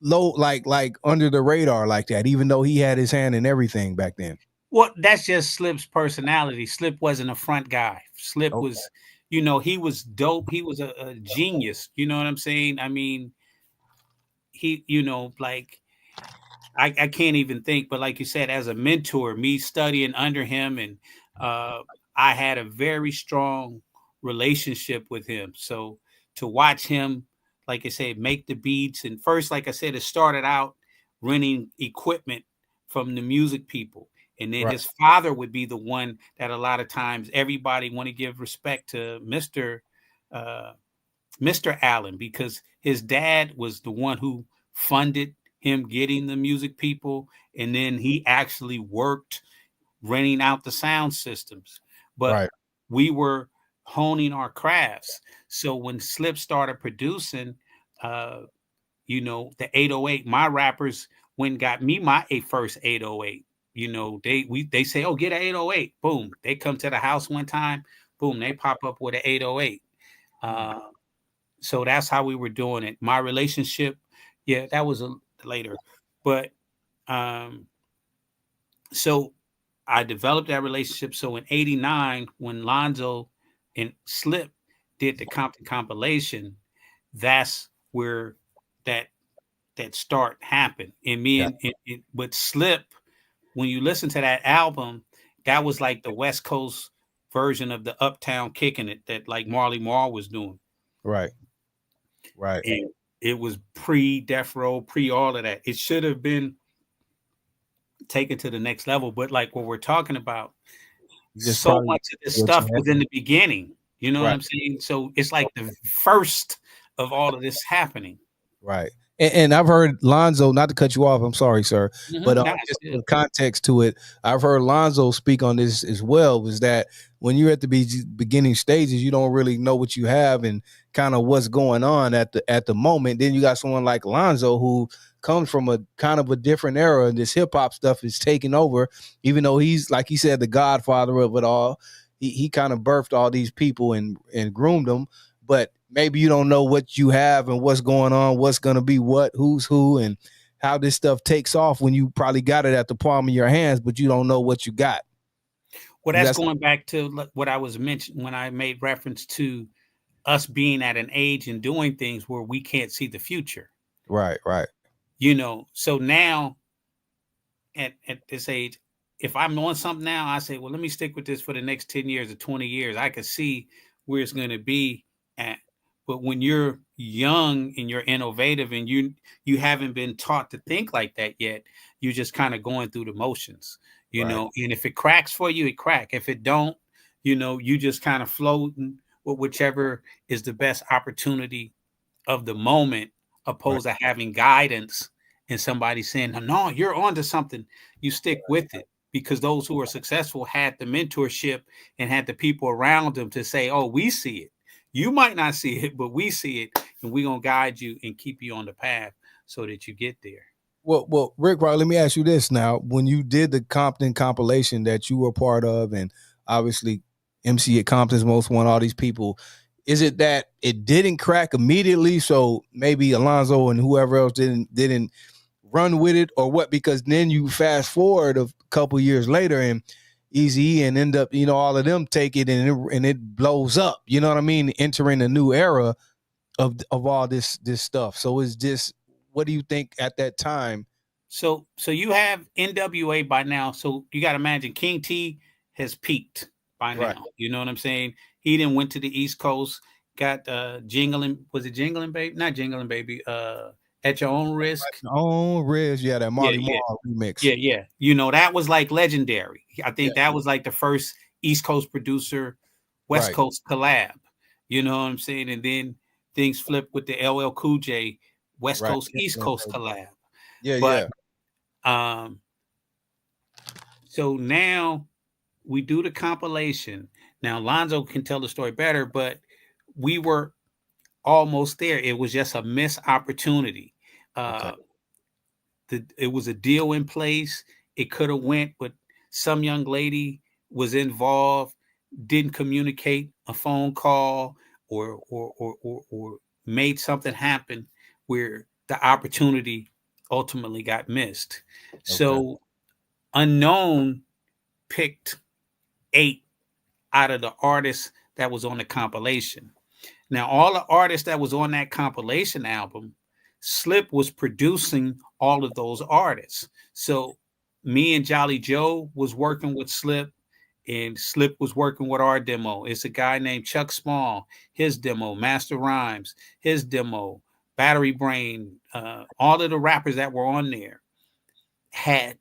low, like under the radar like that? Even though he had his hand in everything back then. well, that's just Slip's personality. Slip wasn't a front guy. Slip was, you know, he was dope. He was a genius. You know what I'm saying? I mean, he, you know, like I can't even think, but like you said, as a mentor, me studying under him, and I had a very strong relationship with him. So to watch him, like I said, make the beats, and first, like I said, it started out renting equipment from the Music People, and then his father would be the one that a lot of times everybody want to give respect to Mr. Allen because his dad was the one who funded him getting the Music People, and then he actually worked renting out the sound systems. But we were honing our crafts. So when Slip started producing, you know, the 808, my rappers went and got me my first 808. You know, they say, oh, get an 808. Boom. They come to the house one time. Boom. They pop up with an 808. So that's how we were doing it. My relationship, yeah, that was later. But so I developed that relationship. So in '89, when Lonzo and Slip did the Compton compilation, that's where that start happened. And me and with Slip when you listen to that album, that was like the West Coast version of the Uptown Kicking It that like Marley Marl was doing. Right. And it was pre Death Row, pre all of that. It should have been taken to the next level. But like what we're talking about, Just so probably much of this what you stuff had. was in the beginning. You know what Right. I'm saying? So it's like the first of all of this happening. Right. And I've heard Lonzo, not to cut you off, I'm sorry, sir, but just for context to it, I've heard Lonzo speak on this as well, was that when you're at the beginning stages, you don't really know what you have and kind of what's going on at the moment. Then you got someone like Lonzo who comes from a kind of a different era, and this hip hop stuff is taking over, even though he's, like he said, the godfather of it all. He kind of birthed all these people and groomed them, but maybe you don't know what you have and what's going on, what's going to be what, who's who, and how this stuff takes off when you probably got it at the palm of your hands, but you don't know what you got. Well, that's going back to what I was mentioning when I made reference to us being at an age and doing things where we can't see the future. Right. You know, so now at this age, if I'm on something now, I say, well, let me stick with this for the next 10 years or 20 years. I can see where it's going to be at. But when you're young and you're innovative and you haven't been taught to think like that yet, you're just kind of going through the motions, you know, and if it cracks for you, it crack. If it don't, you know, you just kind of floating with whichever is the best opportunity of the moment, opposed to having guidance and somebody saying, no, you're onto something. You stick with it, because those who are successful had the mentorship and had the people around them to say, oh, we see it. You might not see it, but we see it, and we're going to guide you and keep you on the path so that you get there. Well, Rick Rock, let me ask you this now. When you did the Compton compilation that you were part of, and obviously MC at Compton's Most Wanted, all these people, is it that it didn't crack immediately, so maybe Alonzo and whoever else didn't run with it, or what? Because then you fast forward a couple years later and Easy and end up, you know, all of them take it and it blows up. You know what I mean? Entering a new era of all this stuff. So it's just, what do you think at that time? So you have NWA by now. So you got to imagine King T has peaked by now. Right. You know what I'm saying? He then went to the East Coast, got Jingling. Was it Jingling Baby? Not Jingling Baby. At Your Own Risk. At Your Own Risk. Yeah, that Marley Marl remix. Yeah. You know, that was like legendary. I think that was like the first East Coast producer, West Coast collab. You know what I'm saying? And then things flipped with the LL Cool J West Coast, East Coast collab. So now we do the compilation. Now Lonzo can tell the story better, but we were almost there. It was just a missed opportunity. It was a deal in place. It could have went, but some young lady was involved, didn't communicate a phone call or made something happen where the opportunity ultimately got missed. So Unknown picked 8 out of the artists that was on the compilation. Now, all the artists that was on that compilation album, Slip was producing all of those artists. So me and Jolly Joe was working with Slip, and Slip was working with our demo. It's a guy named Chuck Small, his demo, Master Rhymes, his demo, Battery Brain, all of the rappers that were on there had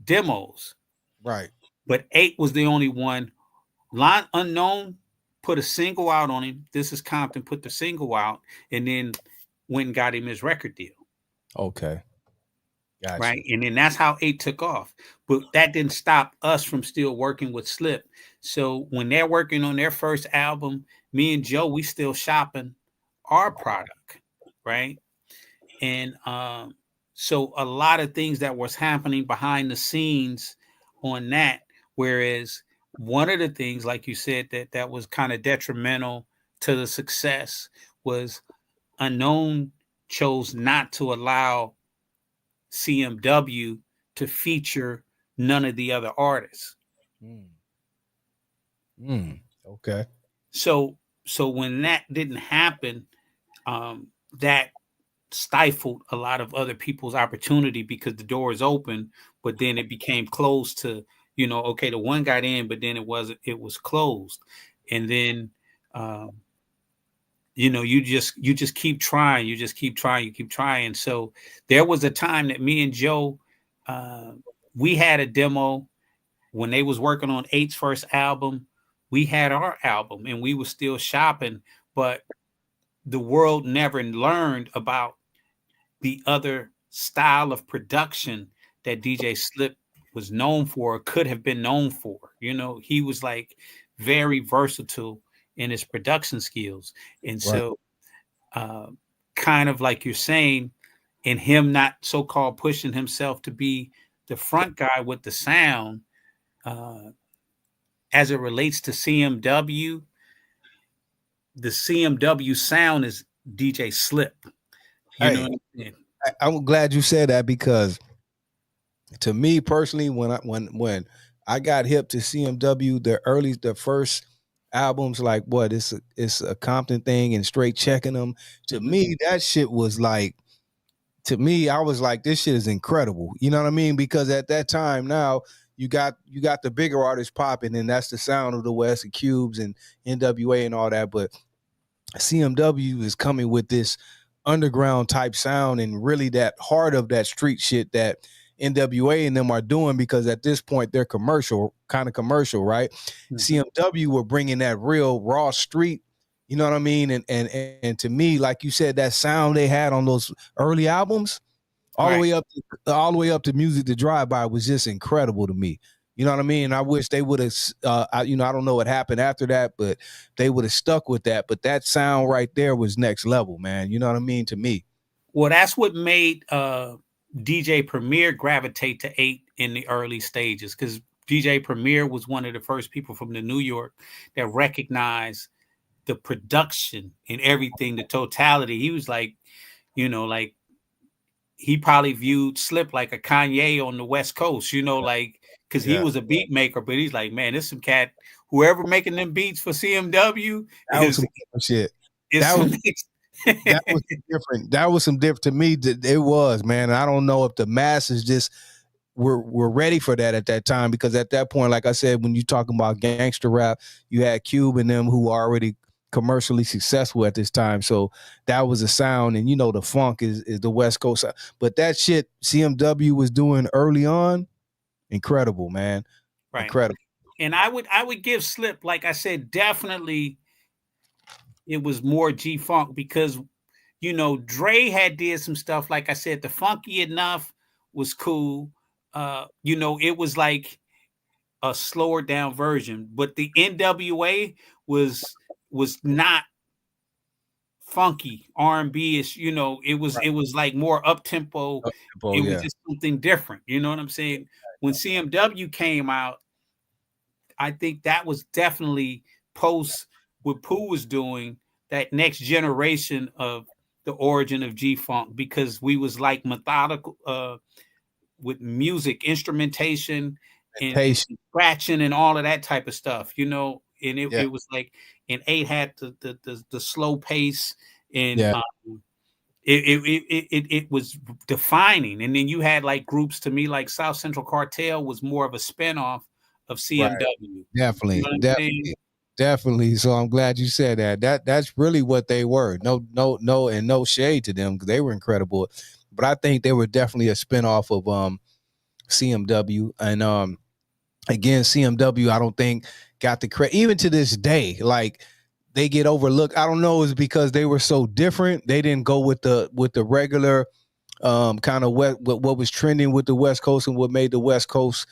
demos. Right. But 8 was the only one. Unknown put a single out on him. This is Compton, put the single out, and then went and got him his record deal. Okay. Gotcha. Right. And then that's how 8 took off. But that didn't stop us from still working with Slip. So when they're working on their first album, me and Joe, we still shopping our product. Right. And so a lot of things that was happening behind the scenes on that, whereas one of the things, like you said, that was kind of detrimental to the success was Unknown chose not to allow CMW to feature none of the other artists. Okay. So when that didn't happen, that stifled a lot of other people's opportunity because the door is open, but then it became closed to, okay, the one got in, but then it was closed. And then, you just keep trying, you keep trying. So there was a time that me and Joe, we had a demo when they was working on 8's first album. We had our album and we were still shopping, but the world never learned about the other style of production that DJ Slip was known for, or could have been known for. He was like very versatile in his production skills. And so kind of like you're saying, and him not so-called pushing himself to be the front guy with the sound, as it relates to CMW, the CMW sound is DJ Slip. You know what I'm saying? I'm glad you said that, because to me personally, when I got hip to CMW, the first albums, like what it's a Compton thing and Straight Checking Them. To me, that shit was like, to me, I was like, this shit is incredible. You know what I mean? Because at that time, now you got the bigger artists popping, and that's the sound of the West, the Cubes and NWA and all that. But CMW is coming with this underground type sound and really that heart of that street shit that NWA and them are doing, because at this point they're kind of commercial, right? CMW were bringing that real raw street, you know what I mean? And to me, like you said, that sound they had on those early albums, all the way up to Music to Drive By, was just incredible to me. You know what I mean? I wish they would have, I don't know what happened after that, but they would have stuck with that. But that sound right there was next level, man. You know what I mean? To me. Well, that's what made DJ Premier gravitate to 8 in the early stages, because DJ Premier was one of the first people from the New York that recognized the production and everything, the totality. He was like, like he probably viewed Slip like a Kanye on the West Coast, like, because he was a beat maker, but he's like, man, this some cat, whoever making them beats for CMW, that was some shit. That was different. That was some different to me. It was, man. I don't know if the masses just were ready for that at that time, because at that point, like I said, when you talking about gangster rap, you had Cube and them who are already commercially successful at this time. So that was a sound, and the funk is the West Coast. But that shit CMW was doing early on, incredible, man. Right. Incredible. And I would give Slip, like I said, definitely it was more G-Funk, because Dre had did some stuff, like I said, the Funky Enough was cool. It was like a slower down version, but the NWA was not funky R&B-ish, it was like more up tempo. It was just something different. You know what I'm saying? When CMW came out, I think that was definitely post what Pooh was doing, that next generation of the origin of G-Funk, because we was like methodical with music, instrumentation, and scratching and all of that type of stuff, and it was like, and 8 had the slow pace, and it was defining. And then you had like groups, to me, like South Central Cartel was more of a spinoff of CMW. Right. Definitely. So I'm glad you said that. That's really what they were. No, and no shade to them, because they were incredible. But I think they were definitely a spinoff of CMW. And again, CMW, I don't think got the credit, even to this day. Like, they get overlooked. I don't know, it's because they were so different. They didn't go with the regular kind of what was trending with the West Coast, and what made the West Coast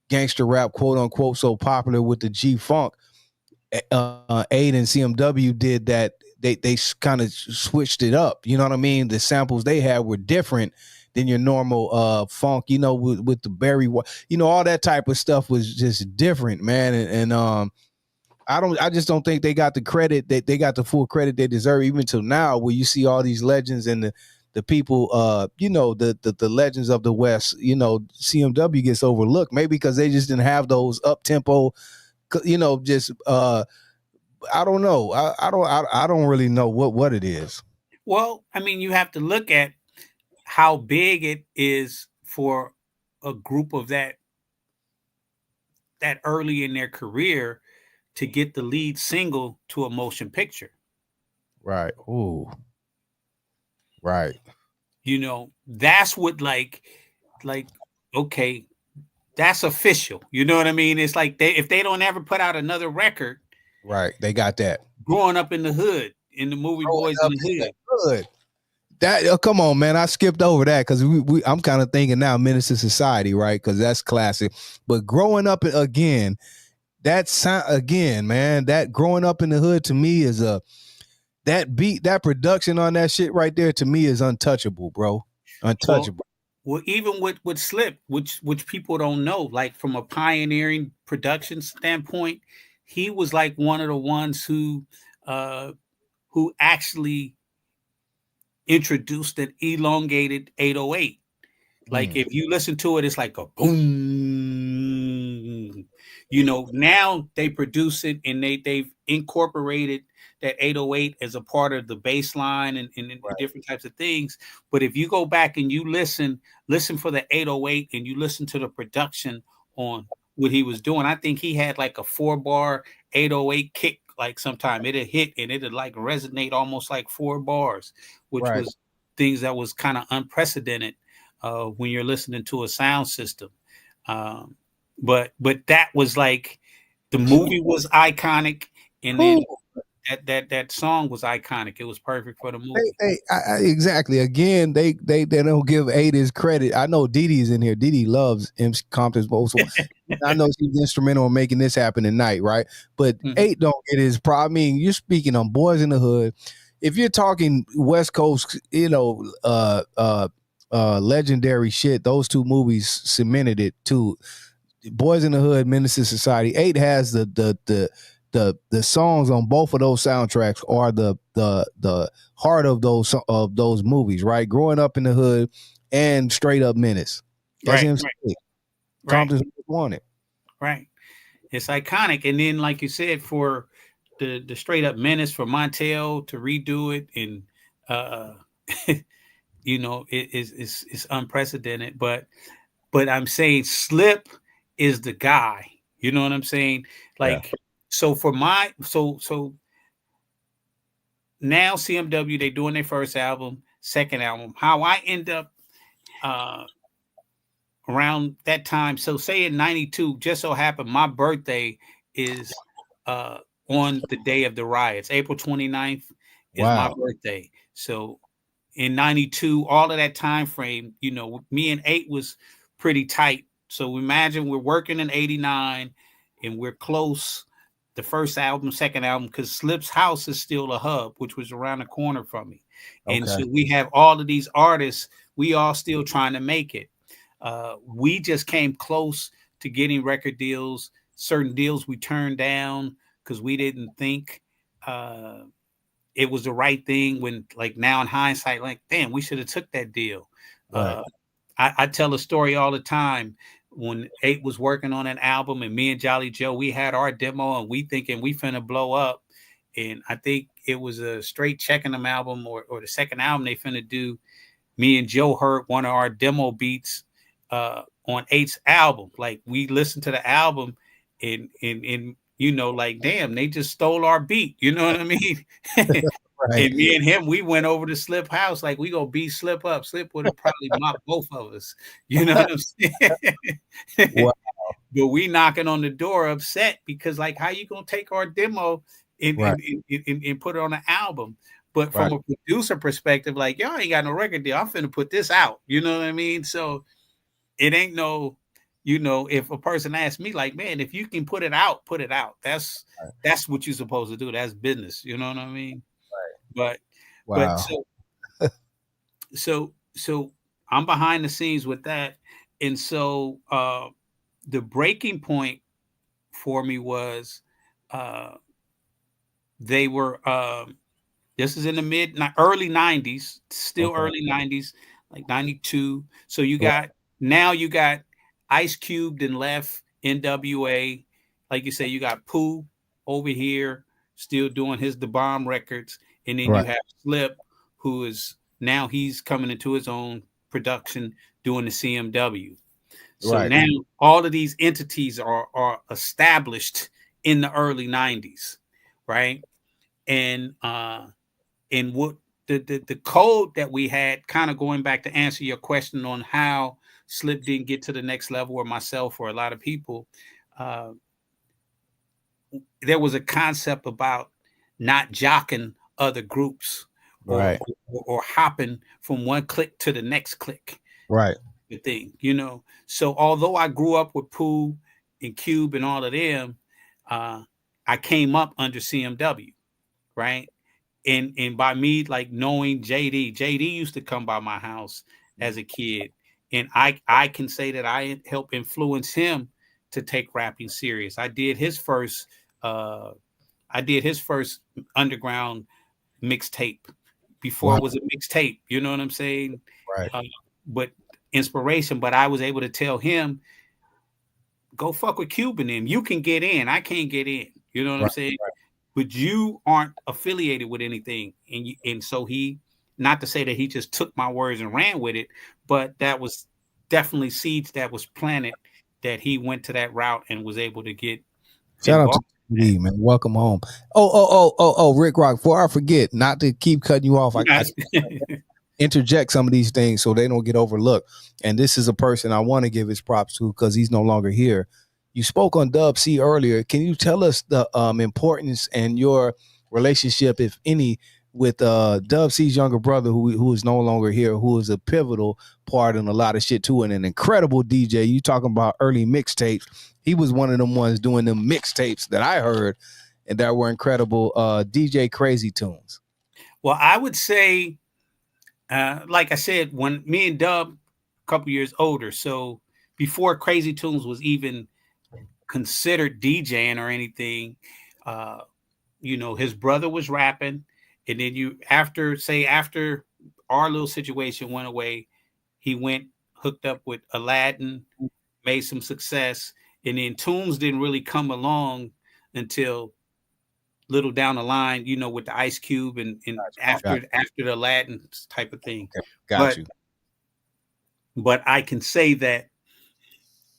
gangster rap, quote unquote, so popular with the G-Funk. 8 and CMW did that. They kind of switched it up. You know what I mean? The samples they had were different than your normal funk, with the Barry, all that type of stuff was just different, man. And I just don't think they got the credit, that they got the full credit they deserve, even till now, where you see all these legends and the people, the legends of the West. CMW gets overlooked, maybe because they just didn't have those up tempo, I don't know. I don't really know what it is. Well, I mean, you have to look at how big it is for a group of that early in their career to get the lead single to a motion picture. Right. Ooh. Right. You know, that's what like okay, that's official. You know what I mean? It's like if they don't ever put out another record, Right. They got that. Growing Up in the Hood, in the movie Growing Boys in Up the in Hood. the Hood. That come on, man. I skipped over that because I'm kind of thinking now Menace to Society, right? Because that's classic. But Growing Up again, that sound again, man. That Growing Up in the Hood to me is that beat, that production on that shit right there to me is untouchable, bro. Untouchable. Well, even with Slip, which people don't know, like from a pioneering production standpoint, he was like one of the ones who actually introduced an elongated 808. Like if you listen to it, it's like a boom. You know, now they produce it and they've incorporated that 808 as a part of the bass line and Right. different types of things. But if you go back and you listen for the 808 and you listen to the production on what he was doing, I think he had like a 4-bar 808 kick. Like sometime it'd hit and it'd like resonate almost like 4 bars, which Right. was things that was kind of unprecedented when you're listening to a sound system. But that was like the movie was iconic, and then that song was iconic. It was perfect for the movie. Exactly. Again, they don't give 8 his credit. I know DD's in here. DD loves MC Compton's vocal. I know she's instrumental in making this happen tonight, right? But 8 don't get his pride. I mean, you're speaking on Boys in the Hood. If you're talking West Coast, you know, legendary shit, those 2 movies cemented it too. Boys in the Hood, Menace to Society. 8 has the songs on both of those soundtracks are the heart of those movies, right? Growing Up in the Hood and Straight Up Menace. That's him. Compton's wanted. Right. It's iconic. And then, like you said, for the Straight Up Menace, for Montel to redo it, and you know, it's unprecedented. But I'm saying Slip is the guy. You know what I'm saying? Like, so for my so now CMW, they doing their first album, second album. How I end up around that time. So say in 92, just so happened my birthday is on the day of the riots. April 29th is my birthday. So in 92, all of that time frame, you know, me and 8 was pretty tight. So imagine we're working in 89 and we're close. The first album, second album, because Slip's house is still a hub, which was around the corner from me. And so we have all of these artists, we all still trying to make it. We just came close to getting record deals. Certain deals we turned down because we didn't think it was the right thing. When, like, now in hindsight, like, damn, we should have took that deal. Right. I tell a story all the time. When 8 was working on an album and me and Jolly Joe, we had our demo and we thinking we finna blow up. And I think it was a Straight Checking Them album or the second album they finna do. Me and Joe heard one of our demo beats on 8's album. Like, we listened to the album and you know, like, damn, they just stole our beat. You know what I mean? Right. And me and him, we went over to Slip house, like, we gonna beat Slip up. Slip would have probably mopped both of us. You know what I'm saying? Wow. But we knocking on the door upset because, like, how you gonna take our demo and put it on an album? But from a producer perspective, like, y'all ain't got no record deal. I'm finna put this out. You know what I mean? So it ain't no, you know, if a person asks me, like, man, if you can put it out, put it out. That's what you're supposed to do. That's business. You know what I mean? But so I'm behind the scenes with that. And so the breaking point for me was they were this is in the early 90s, still early 90s, like 92. So you got Ice Cube then left, NWA. Like you say, you got Pooh over here still doing his The Bomb records. And then you have Slip, who is now he's coming into his own production doing the CMW. So Right. now all of these entities are established in the early 90s, right? And what the code that we had, kind of going back to answer your question on how Slip didn't get to the next level, or myself or a lot of people, there was a concept about not jocking other groups or, Right. or hopping from one click to the next click. Right. The thing, you know. So although I grew up with Pooh and Cube and all of them, I came up under CMW, right? And by me like knowing JD used to come by my house as a kid, and I can say that I helped influence him to take rapping serious. I did his first underground mixtape before Wow. it was a mixtape. You know what I'm saying? Right. But inspiration. But I was able to tell him, go fuck with Cube and them. You can get in. I can't get in. You know what I'm saying? Right. But you aren't affiliated with anything. And so he, not to say that he just took my words and ran with it, but that was definitely seeds that was planted, that he went to that route and was able to get Shout out involved. to me, man. Welcome home. Oh, Rick Rock, before I forget, not to keep cutting you off, I interject some of these things so they don't get overlooked. And this is a person I want to give his props to because he's no longer here. You spoke on Dub C earlier. Can you tell us the importance and your relationship, if any, with Dub C's younger brother, who is no longer here, who is a pivotal part in a lot of shit too, and an incredible DJ? You talking about early mixtapes. He was one of them ones doing them mixtapes that I heard and that were incredible. DJ Crazy Tunes. Well, I would say, like I said, when me and Dub, a couple years older, so before Crazy Tunes was even considered DJing or anything, you know, his brother was rapping, and then after our little situation went away, he went hooked up with Aladdin, made some success, and then Tunes didn't really come along until little down the line, you know, with the Ice Cube and after the Aladdin type of thing. Okay. But I can say that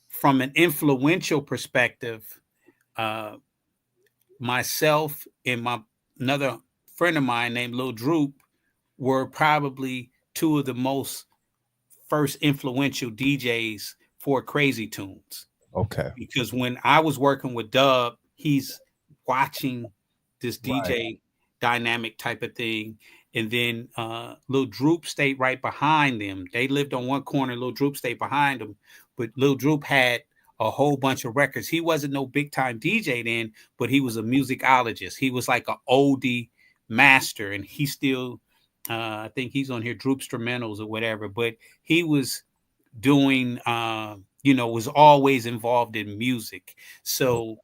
from an influential perspective, myself and another friend of mine named Lil Droop were probably two of the most first influential DJs for Crazy Tunes. Okay. Because when I was working with Dub, he's watching this DJ dynamic type of thing. And then Lil Droop stayed right behind them. They lived on one corner, Lil Droop stayed behind them. But Lil Droop had a whole bunch of records. He wasn't no big time DJ then, but he was a musicologist. He was like an oldie master, and he still, I think he's on here, Droop Instrumentals or whatever. But he was doing, you know, was always involved in music. So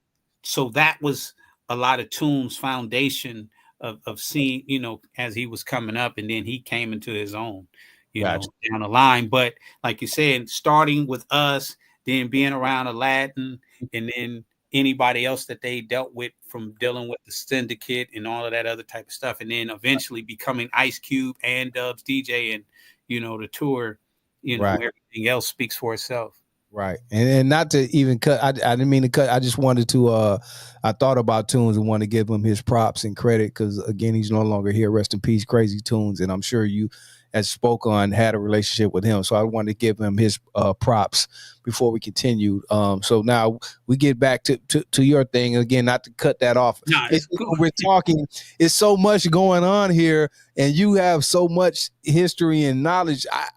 that was a lot of Tunes' foundation of seeing, you know, as he was coming up, and then he came into his own, you know, down the line. But like you said, starting with us, then being around Aladdin, and then anybody else that they dealt with, from dealing with the Syndicate and all of that other type of stuff, and then eventually becoming Ice Cube and Dub's DJ, and, you know, the tour, you know, everything else speaks for itself. Right. And not to even cut, I didn't mean to cut. I just wanted to, I thought about Tunes and want to give him his props and credit because, again, he's no longer here. Rest in peace, Crazy Tunes. And I'm sure you, as spoke on, had a relationship with him. So I wanted to give him his props before we continue. So now we get back to your thing. Again, not to cut that off. No, cool. We're talking, it's so much going on here, and you have so much history and knowledge. I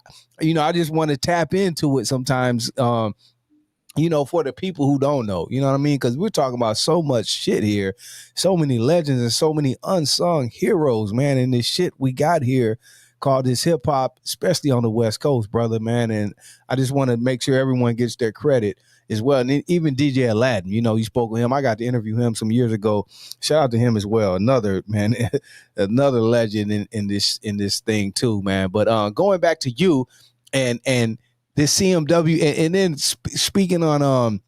just want to tap into it sometimes, you know, for the people who don't know, you know what I mean? Because we're talking about so much shit here, so many legends and so many unsung heroes, man. And this shit we got here called this hip hop, especially on the West Coast, brother, man. And I just want to make sure everyone gets their credit as well. And even DJ Aladdin, you know, you spoke with him. I got to interview him some years ago. Shout out to him as well. Another legend in this thing too, man. But going back to you and this CMW, and then speaking on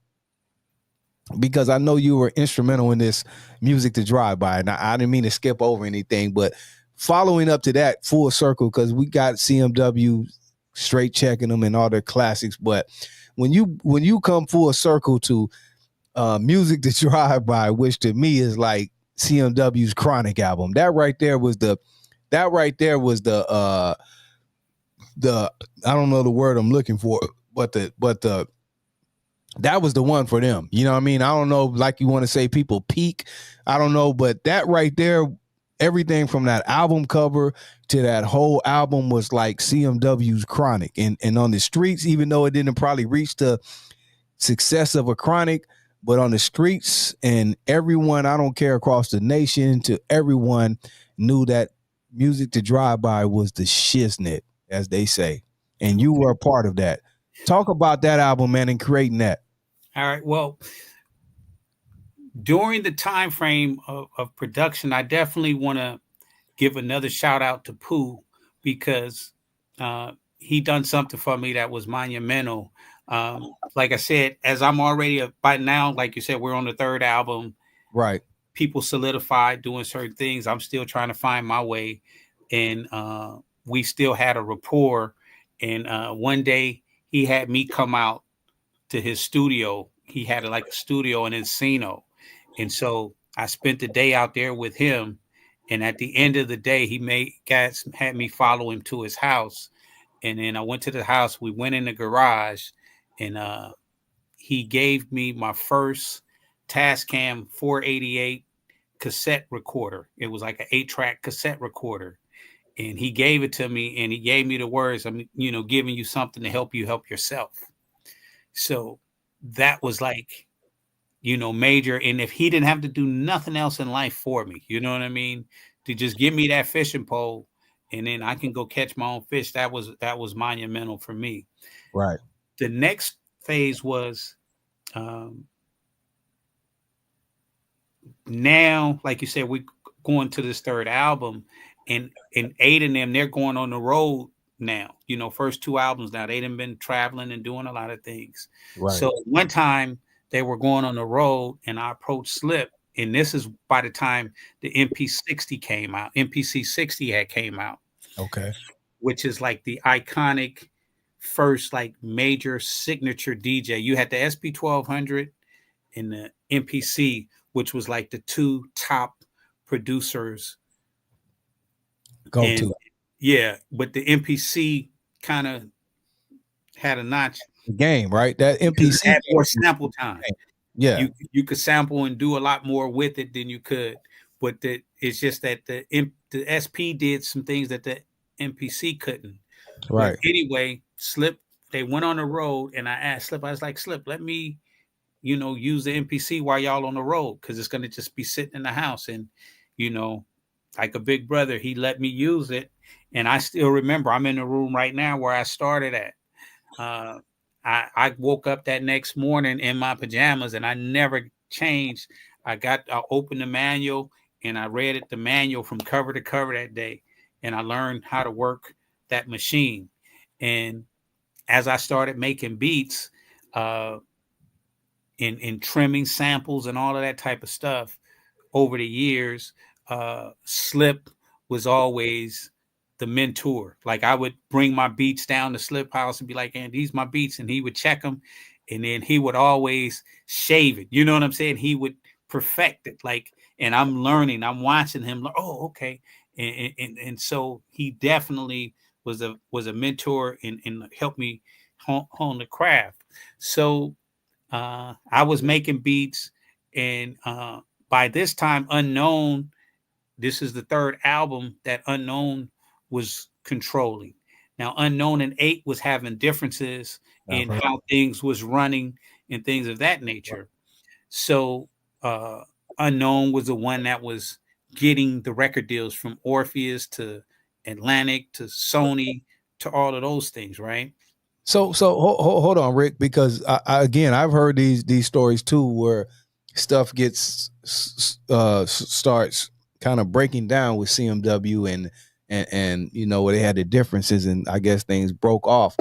because I know you were instrumental in this Music to Drive By, and I didn't mean to skip over anything, but following up to that full circle, because we got CMW straight checking them and all their classics, but when you come full circle to Music to Drive By, which to me is like CMW's Chronic album, that right there was the I don't know the word I'm looking for, but that was the one for them. You know what I mean? I don't know, like you want to say people peak, I don't know, but that right there, everything from that album cover to that whole album was like CMW's Chronic. And on the streets, even though it didn't probably reach the success of a Chronic, but on the streets and everyone, I don't care, across the nation, to everyone knew that Music to Drive By was the shiznit, as they say. And you were a part of that. Talk about that album, man, and creating that. All right. Well, during the time frame of production, I definitely want to give another shout out to Pooh, because he done something for me that was monumental. Like I said, as I'm already by now, like you said, we're on the third album. Right. People solidified doing certain things. I'm still trying to find my way. And we still had a rapport. And one day he had me come out to his studio. He had like a studio in Encino. And so I spent the day out there with him. And at the end of the day, he had me follow him to his house. And then I went to the house. We went in the garage, and he gave me my first Tascam 488 cassette recorder. It was like an 8-track cassette recorder. And he gave it to me, and he gave me the words, I'm, giving you something to help you help yourself. So that was like, major. And if he didn't have to do nothing else in life for me, you know what I mean? To just give me that fishing pole, and then I can go catch my own fish. That was monumental for me. Right. The next phase was now, like you said, we're going to this third album, and 8 of them, they're going on the road now. First 2 albums now, they done been traveling and doing a lot of things. Right. So one time they were going on the road, and I approached Slip, and this is by the time the MP60 came out. MPC 60 had came out. Okay. Which is like the iconic first like major signature DJ. You had the SP 1200 and the MPC, which was like the 2 top producers. Yeah, but the MPC kind of had a notch. Game, right? That MPC had more sample time. Yeah, you could sample and do a lot more with it than you could. But it's just that the SP did some things that the MPC couldn't. Right. But anyway, Slip, they went on the road, and I asked Slip, I was like, Slip, let me, use the MPC while y'all on the road, because it's going to just be sitting in the house. And, like a big brother, he let me use it. And I still remember, I'm in the room right now where I started at. I woke up that next morning in my pajamas, and I never changed. I opened the manual, and I read the manual from cover to cover that day. And I learned how to work that machine. And as I started making beats, in trimming samples and all of that type of stuff over the years, Slip was always the mentor. Like I would bring my beats down to Slip house and be like, "And these my beats," and he would check them, and then he would always shave it. You know what I'm saying? He would perfect it. Like, and I'm learning. I'm watching him. Oh, okay. And so he definitely was a mentor and helped me hone the craft. So I was making beats, and by this time, Unknown. This is the third album that Unknown was controlling. Now, Unknown and 8 was having differences in how things was running and things of that nature. So Unknown was the one that was getting the record deals from Orpheus to Atlantic to Sony to all of those things, right? So hold on, Rick, because again, I've heard these stories too, where stuff gets starts kind of breaking down with CMW and where they had the differences, and I guess things broke off.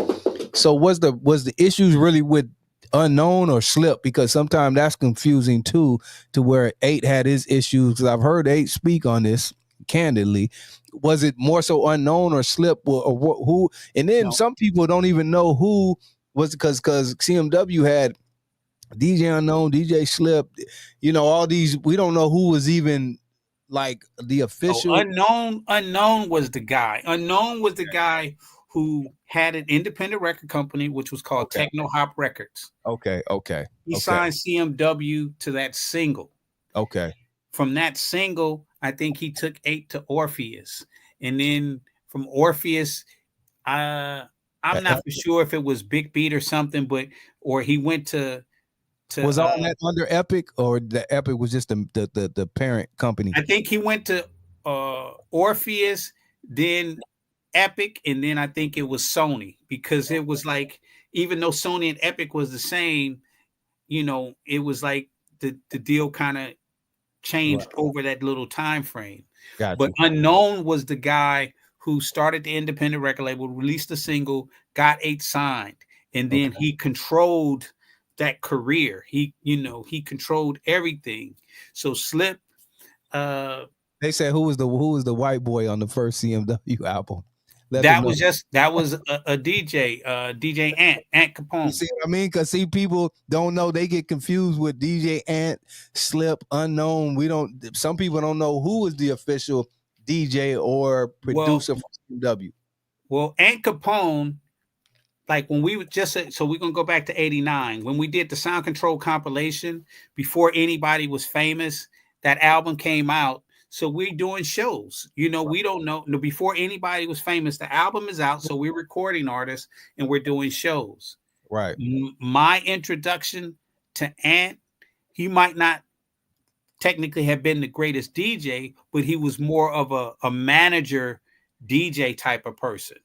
So was the issues really with Unknown or Slip? Because sometimes that's confusing too, to where 8 had his issues. Because I've heard 8 speak on this, candidly. Was it more so Unknown or Slip or who? And then some people don't even know who was, because CMW had DJ Unknown, DJ Slip, all these. We don't know who was even like the official. Unknown was the guy. Unknown was the guy who had an independent record company, which was called Techno Hop Records. Okay. He signed CMW to that single. Okay. From that single, I think he took 8 to Orpheus, and then from Orpheus, I'm not for sure if it was Big Beat or something, or he went to was all that under Epic, or the Epic was just the parent company? I think he went to Orpheus, then Epic, and then I think it was Sony, because it was like, even though Sony and Epic was the same, it was like the deal kind of changed over that little time frame. Gotcha. But Unknown was the guy who started the independent record label, released a single, got 8 signed, and then he controlled that career. He controlled everything. So Slip, they said who was the white boy on the first CMW album? That was a DJ, DJ Ant Capone. You see what I mean? Because people don't know, they get confused with DJ Ant, Slip, Unknown. Some people don't know who was the official DJ or producer for CMW. Well, Ant Capone, like when we so we're gonna go back to '89 when we did the Sound Control compilation before anybody was famous. That album came out. So we're doing shows, we don't know before anybody was famous. The album is out, so we're recording artists and we're doing shows. Right. My introduction to Ant, he might not technically have been the greatest DJ, but he was more of a manager DJ type of person,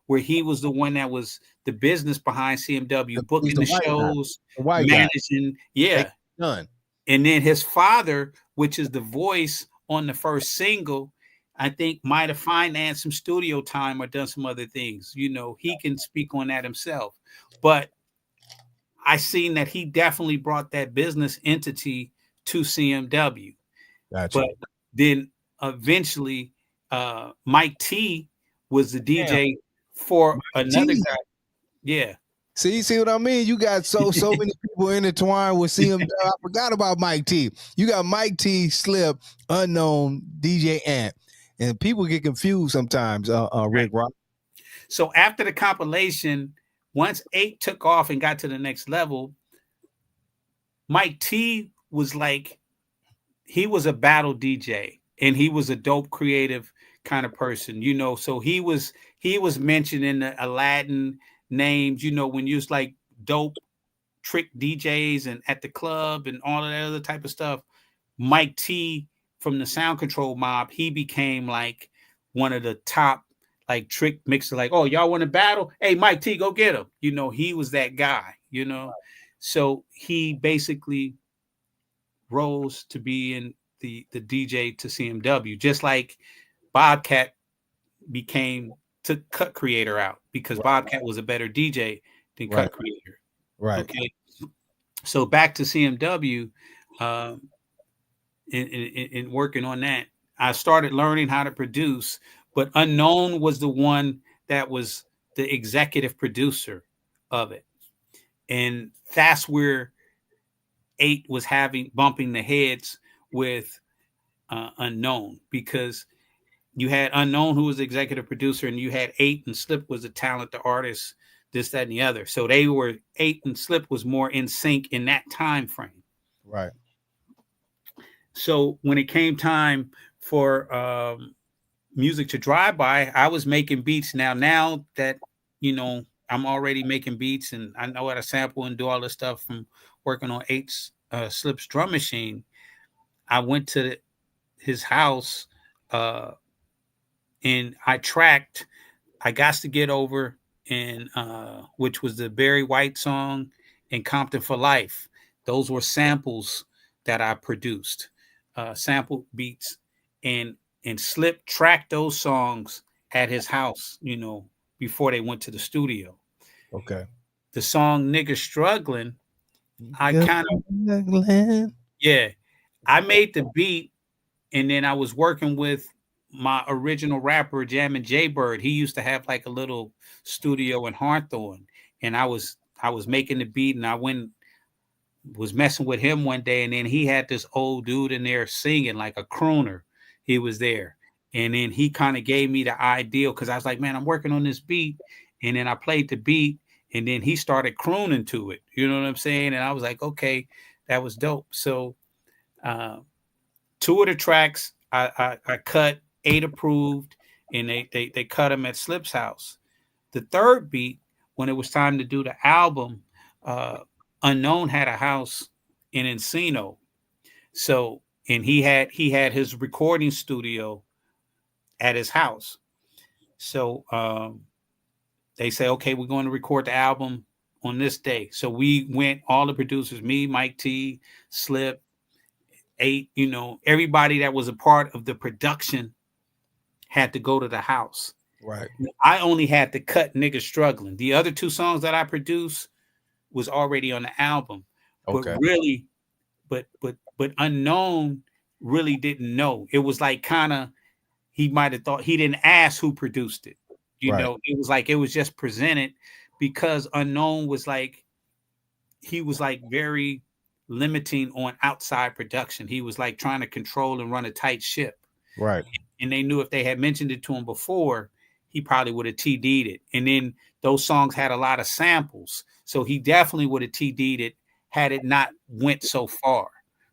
where he was the one that was the business behind CMW, booking the shows, managing. Yeah. Done. And then his father, which is the voice on the first single, I think might have financed some studio time or done some other things. He can speak on that himself. But I seen that he definitely brought that business entity to CMW. Gotcha. But then eventually Mike T was the DJ for another guy. Yeah. See what I mean? You got so many people intertwined with CMW. I forgot about Mike T. You got Mike T, Slip, Unknown, DJ Ant, and people get confused sometimes. Rick Rock. So after the compilation, once 8 took off and got to the next level, Mike T was like, he was a battle DJ and he was a dope creative kind of person, So he was mentioned in the Aladdin names, when you was like dope trick DJs and at the club and all of that other type of stuff. Mike T from the Sound Control mob, he became like one of the top like trick mixer. Like, oh, y'all want to battle? Hey, Mike T, go get him. He was that guy. So he basically rose to be in the DJ to CMW, just like Bobcat took Cut Creator out because Bobcat was a better DJ than Cut Creator. Right. Okay. So back to CMW, in working on that, I started learning how to produce, but Unknown was the one that was the executive producer of it. And that's where 8 was bumping the heads with Unknown, because you had Unknown, who was the executive producer, and you had 8 and Slip was the talent, the artist, this, that, and the other. So 8 and Slip was more in sync in that time frame. Right. So when it came time for music to drive by, I was making beats. Now that, I'm already making beats and I know how to sample and do all this stuff from working on 8's Slip's drum machine, I went to his house and I got to get over, and which was the Barry White song and Compton for Life. Those were samples that I produced, sample beats, and Slip tracked those songs at his house, before they went to the studio. Okay. The song Nigga Struggling, I made the beat, and then I was working with my original rapper, Jammin' Jaybird, he used to have like a little studio in Hawthorne, and I was making the beat, and I was messing with him one day, and then he had this old dude in there singing like a crooner. He was there, and then he kind of gave me the idea because I was like, man, I'm working on this beat, and then I played the beat, and then he started crooning to it. You know what I'm saying? And I was like, okay, that was dope. So, two of the tracks I cut, 8 approved, and they cut them at Slip's house. The third beat, when it was time to do the album, Unknown had a house in Encino. So, and he had his recording studio at his house. So they say, okay, we're going to record the album on this day. So we went, all the producers, me, Mike T, Slip, 8, everybody that was a part of the production had to go to the house. Right. I only had to cut Niggas Struggling. The other 2 songs that I produced was already on the album. Okay. But really, but Unknown really didn't know. It was like kind of, he might have thought, he didn't ask who produced it. It was like, it was just presented because Unknown was like, he was like very limiting on outside production. He was like trying to control and run a tight ship. Right. And they knew if they had mentioned it to him before, he probably would have TD'd it. And then those songs had a lot of samples. So he definitely would have TD'd it had it not went so far.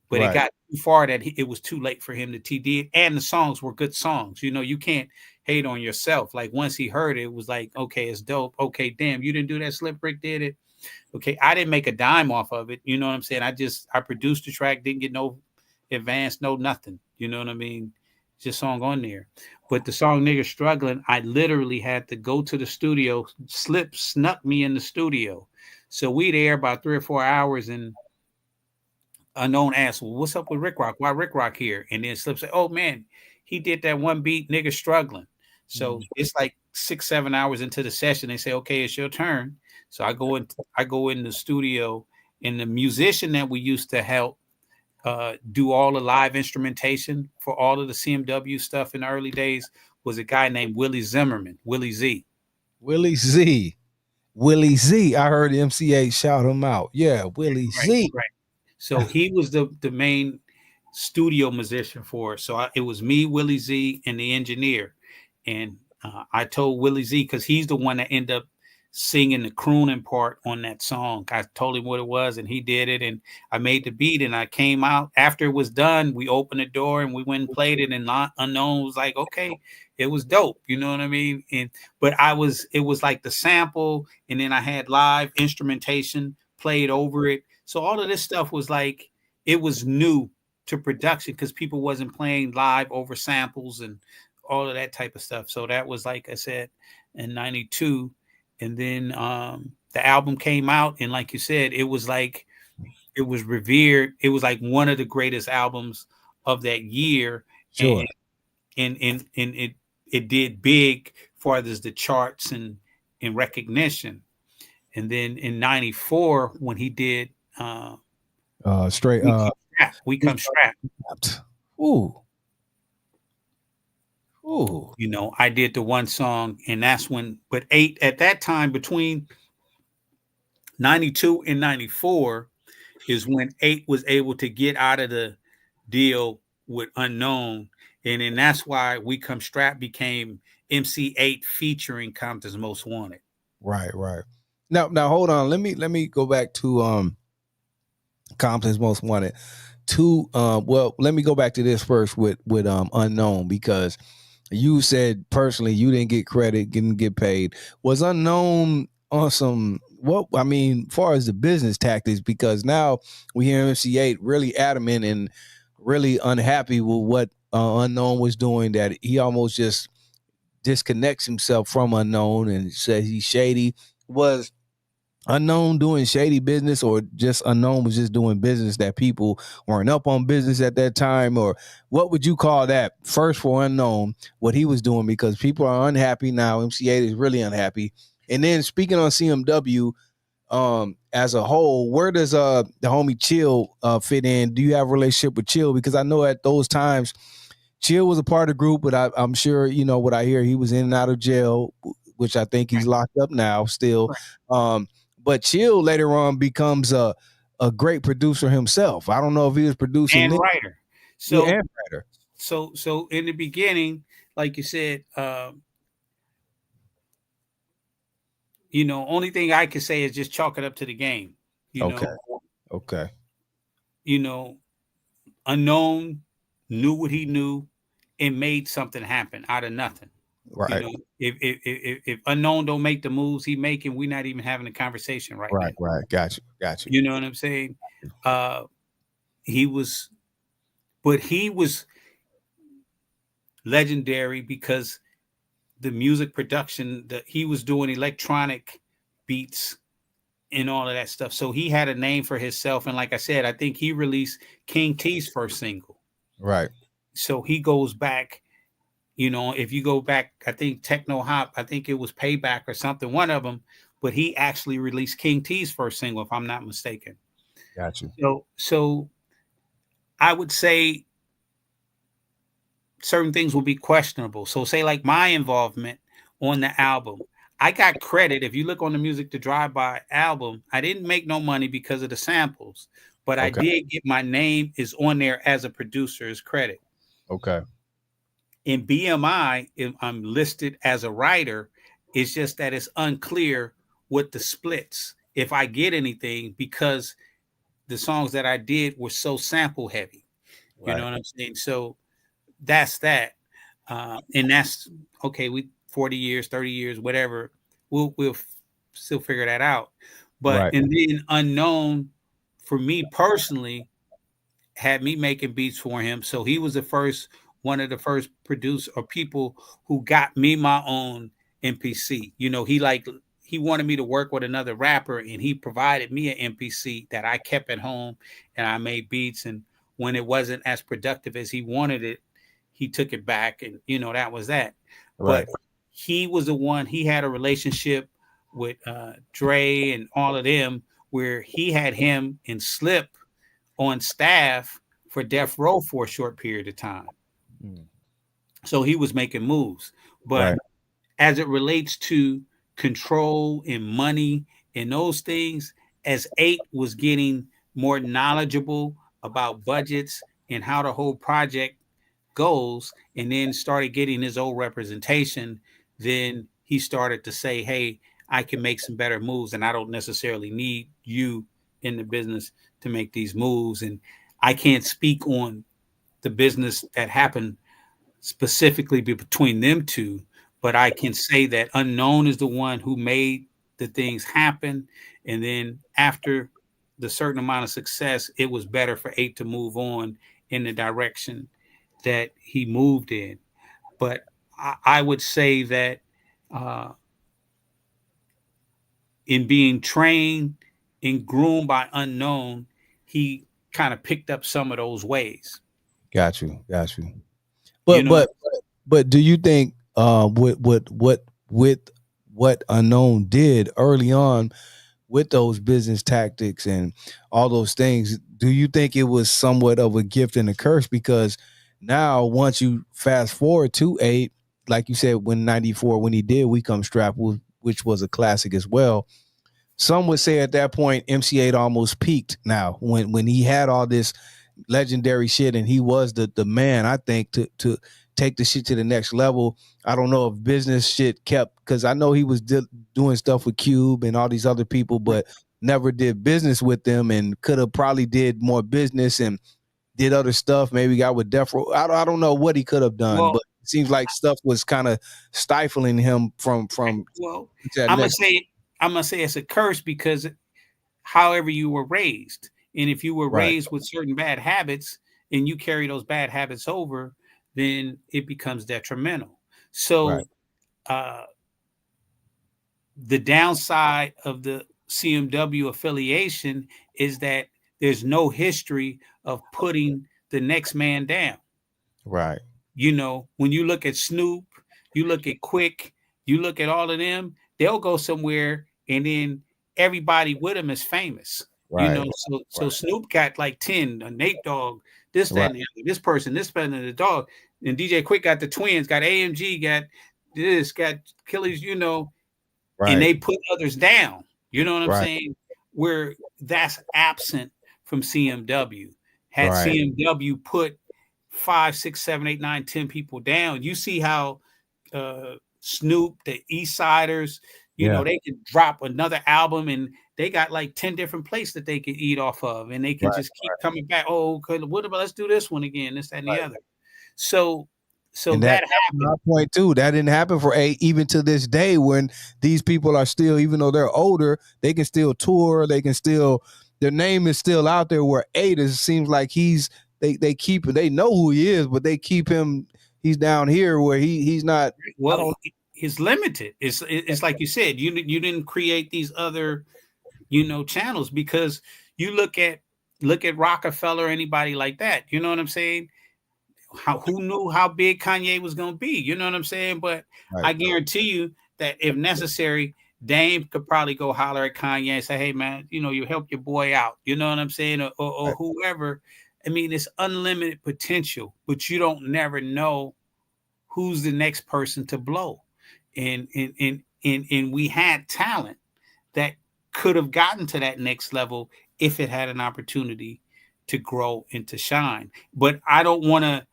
But it got too far that it was too late for him to TD it. And the songs were good songs. You can't hate on yourself. Like once he heard it, it was like, okay, it's dope. Okay, damn, you didn't do that. Slip Rick did it. Okay, I didn't make a dime off of it. You know what I'm saying? I produced the track, didn't get no advance, no nothing. You know what I mean? Just song on there. But the song Niggas Struggling, I literally had to go to the studio. Slip snuck me in the studio. So we there about 3 or 4 hours, and Unknown asked, well, what's up with Rick Rock? Why Rick Rock here? And then Slip said, oh man, he did that one beat, Niggas Struggling. So it's like 6, 7 hours into the session. They say, okay, it's your turn. So I go in the studio, and the musician that we used to help do all the live instrumentation for all of the CMW stuff in the early days was a guy named Willie Zimmerman, Willie Z. Willie Z. I heard MCA shout him out. Yeah, Willie Z. Right. So he was the main studio musician for it. So it was me, Willie Z, and the engineer. And I told Willie Z, because he's the one that ended up singing the crooning part on that song. I told him what it was, and he did it, and I made the beat, and I came out after it was done. We opened the door and we went and played it, and Unknown was like, okay, it was dope, you know what I mean? But it was like the sample, and then I had live instrumentation played over it. So all of this stuff was like, it was new to production because people wasn't playing live over samples and all of that type of stuff. So that was, like I said, in 92. And then the album came out, and like you said, it was like, it was revered. It was like one of the greatest albums of that year. Sure. And it did big for the charts and in recognition. And then in 94, when he did straight We Come Strapped. Ooh. I did the one song, and that's when, but 8 at that time, between 92 and 94 is when 8 was able to get out of the deal with Unknown. And then that's why We Come Strapped became MC8 featuring Compton's Most Wanted. Right. Now hold on. Let me go back to Compton's Most Wanted. Let me go back to this first with Unknown, because you said personally you didn't get credit, didn't get paid. Was Unknown on some, far as the business tactics, because now we hear MC8 really adamant and really unhappy with what Unknown was doing, that he almost just disconnects himself from Unknown and says he's shady. Was Unknown doing shady business, or just Unknown was just doing business that people weren't up on business at that time? Or what would you call that first for Unknown, what he was doing? Because people are unhappy now. MC8 is really unhappy. And then speaking on CMW as a whole, where does the homie Chill fit in? Do you have a relationship with Chill? Because I know at those times Chill was a part of the group, but I'm sure what I hear. He was in and out of jail, which I think he's locked up now still. Right. But Chill later on becomes a great producer himself. I don't know if he was producing And this. writer. Yeah, So and writer. so in the beginning, like you said, only thing I can say is just chalk it up to the game. Okay. Okay. Unknown knew what he knew and made something happen out of nothing. Right. If Unknown don't make the moves he making, we're not even having a conversation right now. Right. Got you. You know what I'm saying? He was legendary because the music production that he was doing, electronic beats and all of that stuff. So he had a name for himself. And like I said, I think he released King T's first single. Right. So he goes back, if you go back, I think Techno Hop, I think it was Payback or something, one of them, but he actually released King T's first single, if I'm not mistaken. Got you. So I would say certain things will be questionable. So say like my involvement on the album, I got credit. If you look on the Music to Drive By album, I didn't make no money because of the samples, but I did get my name is on there as a producer's credit. Okay. In BMI, if I'm listed as a writer, it's just that it's unclear what the splits, if I get anything, because the songs that I did were so sample heavy. You know what I'm saying? So that's that. And that's okay. We 40 years, 30 years, whatever. We'll still figure that out. But and then Unknown, for me personally, had me making beats for him. So he was one of the first producer or people who got me my own MPC. He wanted me to work with another rapper, and he provided me an MPC that I kept at home, and I made beats. And when it wasn't as productive as he wanted it, he took it back, and that was that. Right. But he was the one. He had a relationship with Dre and all of them, where he had him and Slip on staff for Death Row for a short period of time. So he was making moves. But as it relates to control and money and those things, as 8 was getting more knowledgeable about budgets and how the whole project goes, and then started getting his own representation, then he started to say, hey, I can make some better moves, and I don't necessarily need you in the business to make these moves. And I can't speak on the business that happened specifically between them two, but I can say that Unknown is the one who made the things happen. And then after the certain amount of success, it was better for 8 to move on in the direction that he moved in. But I would say that in being trained and groomed by Unknown, he kind of picked up some of those ways. Got you. But do you think with what Unknown did early on with those business tactics and all those things, do you think it was somewhat of a gift and a curse? Because now once you fast forward to 8, like you said, when 94, when he did We Come Strapped, which was a classic as well, some would say at that point MC8 almost peaked now when he had all this legendary shit, and he was the man, I think, to take the shit to the next level. I don't know if business shit kept, because I know he was doing stuff with Cube and all these other people, but never did business with them, and could have probably did more business and did other stuff. Maybe got with Death Row. I don't know what he could have done, but it seems like stuff was kind of stifling him from. Well, I'm gonna say it's a curse because however you were raised. And if you were raised with certain bad habits and you carry those bad habits over, then it becomes detrimental. So the downside of the CMW affiliation is that there's no history of putting the next man down. Right. When you look at Snoop, you look at Quick, you look at all of them, they'll go somewhere and then everybody with them is famous. Right. So Snoop got like 10, Nate Dogg, this, that, and the other, this person, the dog. And DJ Quick got the Twins, got AMG, got this, got Killers, you know, and Right. they put others down. You know what I'm Right. saying? Where that's absent from CMW. Had Right. CMW put 5, 6, 7, 8, 9, 10 people down, you see how Snoop, the East Siders, you know, Yeah. they could drop another album and they got like 10 different places that they could eat off of, and they can Right. just keep coming back. Oh, what about let's do this one again, this, that, and the Right. other. So And that that's my happened. point too. That didn't happen for A even to this day when these people are still, even though they're older, they can still tour. They can still, their name is still out there. Where Eight is, seems like they keep, they know who he is, but they keep him. He's down here where he's not. Well, he's limited. It's like you said, you didn't create these other, you know, channels, because you look at Rockefeller, anybody like that. You know what I'm saying? Who knew how big Kanye was going to be? You know what I'm saying? But Right. I guarantee you that if necessary, Dame could probably go holler at Kanye and say, "Hey man, you know, you help your boy out." You know what I'm saying? Or Right. whoever. I mean, it's unlimited potential, but you don't never know who's the next person to blow. And we had talent that could have gotten to that next level if it had an opportunity to grow and to shine. But I don't want to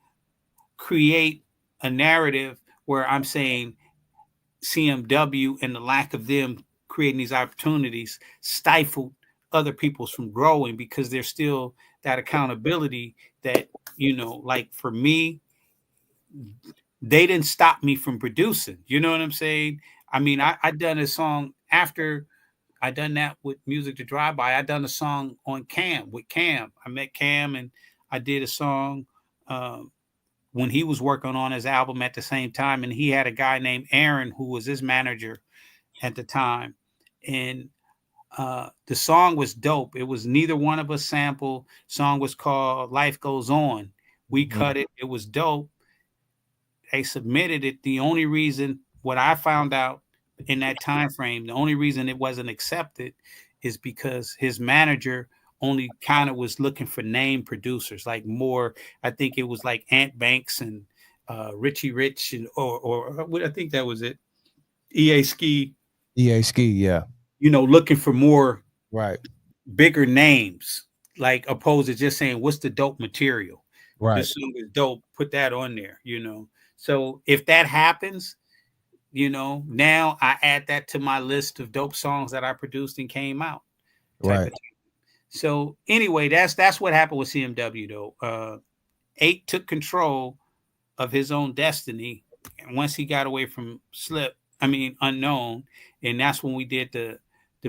create a narrative where I'm saying CMW and the lack of them creating these opportunities stifled other people's from growing, because there's still that accountability that, you know, like for me, they didn't stop me from producing. You know what I'm saying? I mean, I done a song after I done that with Music to Drive By. I done a song on Cam with Cam. I met Cam and I did a song when he was working on his album at the same time. And he had a guy named Aaron who was his manager at the time. And the song was dope. It was Neither One of Us sample. Song was called Life Goes On. We cut it. It was dope. They submitted it. The only reason, what I found out in that time frame, the only reason it wasn't accepted is because his manager only kind of was looking for name producers, like more. I think it was like Ant Banks and Richie Rich, and or I think that was it. EA Ski, EA Ski, yeah. you know, looking for more Right. bigger names, like opposed to just saying what's the dope material. Right. This song is dope. Put that on there, you know. So if that happens, you know, now I add that to my list of dope songs that I produced and came out. Right. So anyway, that's what happened with CMW though. 8 took control of his own destiny, and once he got away from Unknown, and that's when we did the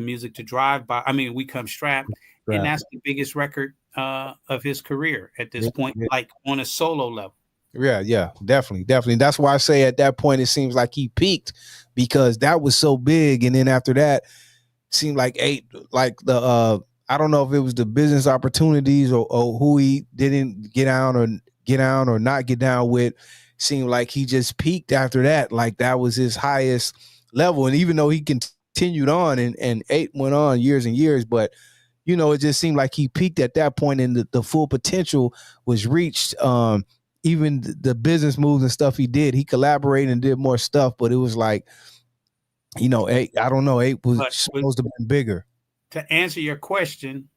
Music to Drive By. I mean, We Come Strapped, and that's the biggest record of his career at this point, like on a solo level. Yeah, definitely. That's why I say at that point it seems like he peaked, because that was so big, and then after that, seemed like Eight, like the I don't know if it was the business opportunities or who he didn't get on or not get down with. Seemed like he just peaked after that. Like that was his highest level, and even though he continued on and Eight went on years and years, but you know, it just seemed like he peaked at that point, and the full potential was reached. Even the business moves and stuff he did, he collaborated and did more stuff, but it was like, you know, Eight, I don't know, Eight was supposed to be bigger. To answer your question,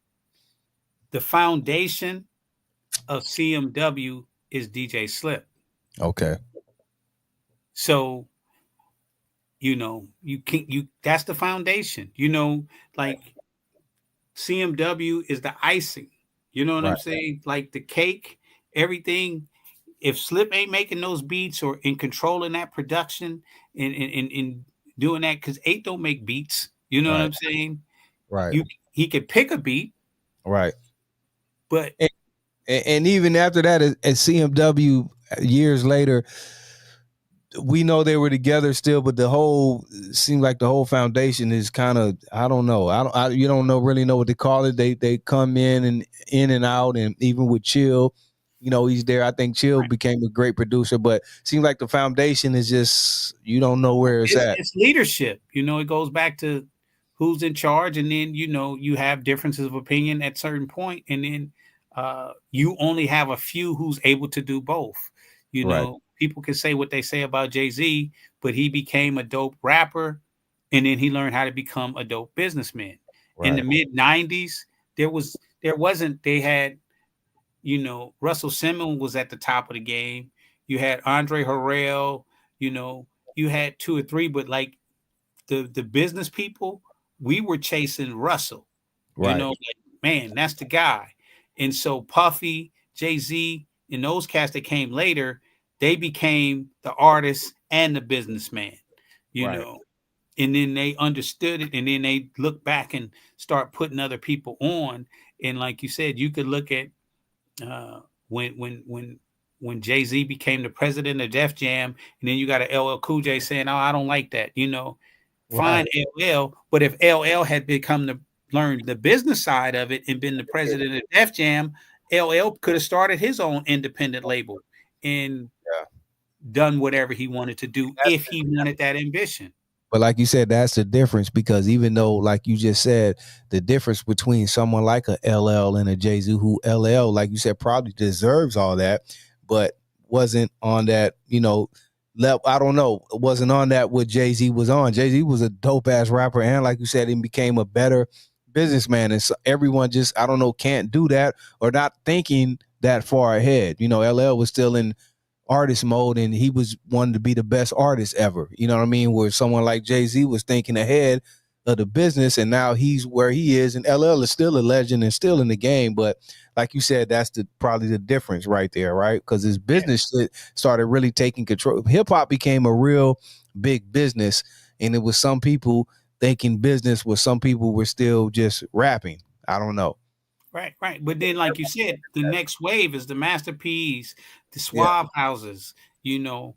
the foundation of CMW is DJ Slip. Okay. So, you know, that's the foundation. You know, like CMW is the icing. You know what I'm saying? Like the cake, everything. If Slip ain't making those beats or in controlling that production and doing that, because 8 don't make beats. You know what I'm saying? Right. He could pick a beat. Right. But and even after that, at CMW years later, we know they were together still, but seemed like the whole foundation is kind of, I don't know. You don't really know what to call it. They come in and out, and even with Chill, you know, he's there. I think Chill became a great producer, but seems like the foundation is just, you don't know where it's at. It's leadership. You know, it goes back to who's in charge, and then, you know, you have differences of opinion at certain point, and then you only have a few who's able to do both. You know, people can say what they say about Jay-Z, but he became a dope rapper, and then he learned how to become a dope businessman. In the mid 90s, they had, you know, Russell Simmons was at the top of the game. You had Andre Harrell, you know, you had two or three, but like the business people, we were chasing Russell. You know, like, man, that's the guy. And so Puffy, Jay-Z, and those cats that came later, they became the artist and the businessman, you know. And then they understood it, and then they look back and start putting other people on. And like you said, you could look at uh, when Jay-Z became the president of Def Jam, and then you got a LL Cool J saying, "Oh, I don't like that," you know. Fine, LL, but if LL had learned the business side of it and been the president of Def Jam, LL could have started his own independent label and done whatever he wanted to do if he wanted that ambition. But like you said, that's the difference, because even though, like you just said, the difference between someone like a LL and a Jay-Z, who LL, like you said, probably deserves all that, but wasn't on that, you know, level. I don't know, wasn't on that what Jay-Z was on. Jay-Z was a dope ass rapper, and like you said, he became a better businessman. And so everyone just, I don't know, can't do that or not thinking that far ahead. You know, LL was still in artist mode, and he was wanted to be the best artist ever. You know what I mean? Where someone like Jay-Z was thinking ahead of the business, and now he's where he is, and LL is still a legend and still in the game. But like you said, that's probably the difference right there, right? Because his business started really taking control. Hip hop became a real big business, and it was some people thinking business was some people were still just rapping. I don't know. Right. But then, like you said, the next wave is the Master P's, the Swab houses, you know,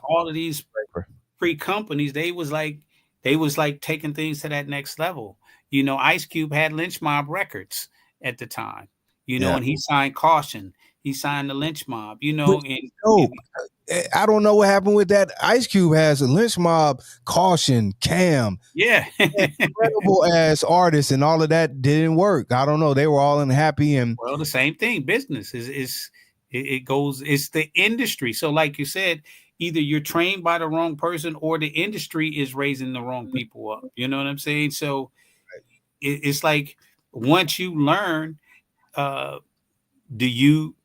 all of these free companies. They was like taking things to that next level. You know, Ice Cube had Lynch Mob Records at the time, you know, and he signed Caution. He signed the Lynch Mob, you know. I don't know what happened with that. Ice Cube has a Lynch Mob, Caution, Cam. Incredible ass artists, and all of that didn't work. I don't know. They were all unhappy. And well, the same thing. Business is it goes. It's the industry. So, like you said, either you're trained by the wrong person, or the industry is raising the wrong people up. You know what I'm saying? So, it's like once you learn, do you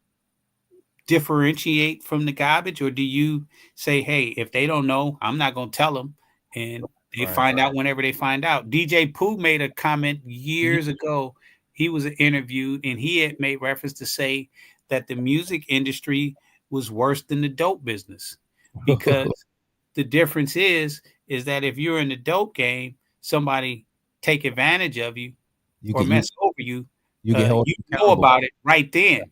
differentiate from the garbage, or do you say, hey, if they don't know, I'm not going to tell them, and they find out whenever they find out? DJ Pooh made a comment years ago. He was interviewed, and he had made reference to say that the music industry was worse than the dope business, because the difference is that if you're in the dope game, somebody take advantage of you or mess over you, you know about it right then.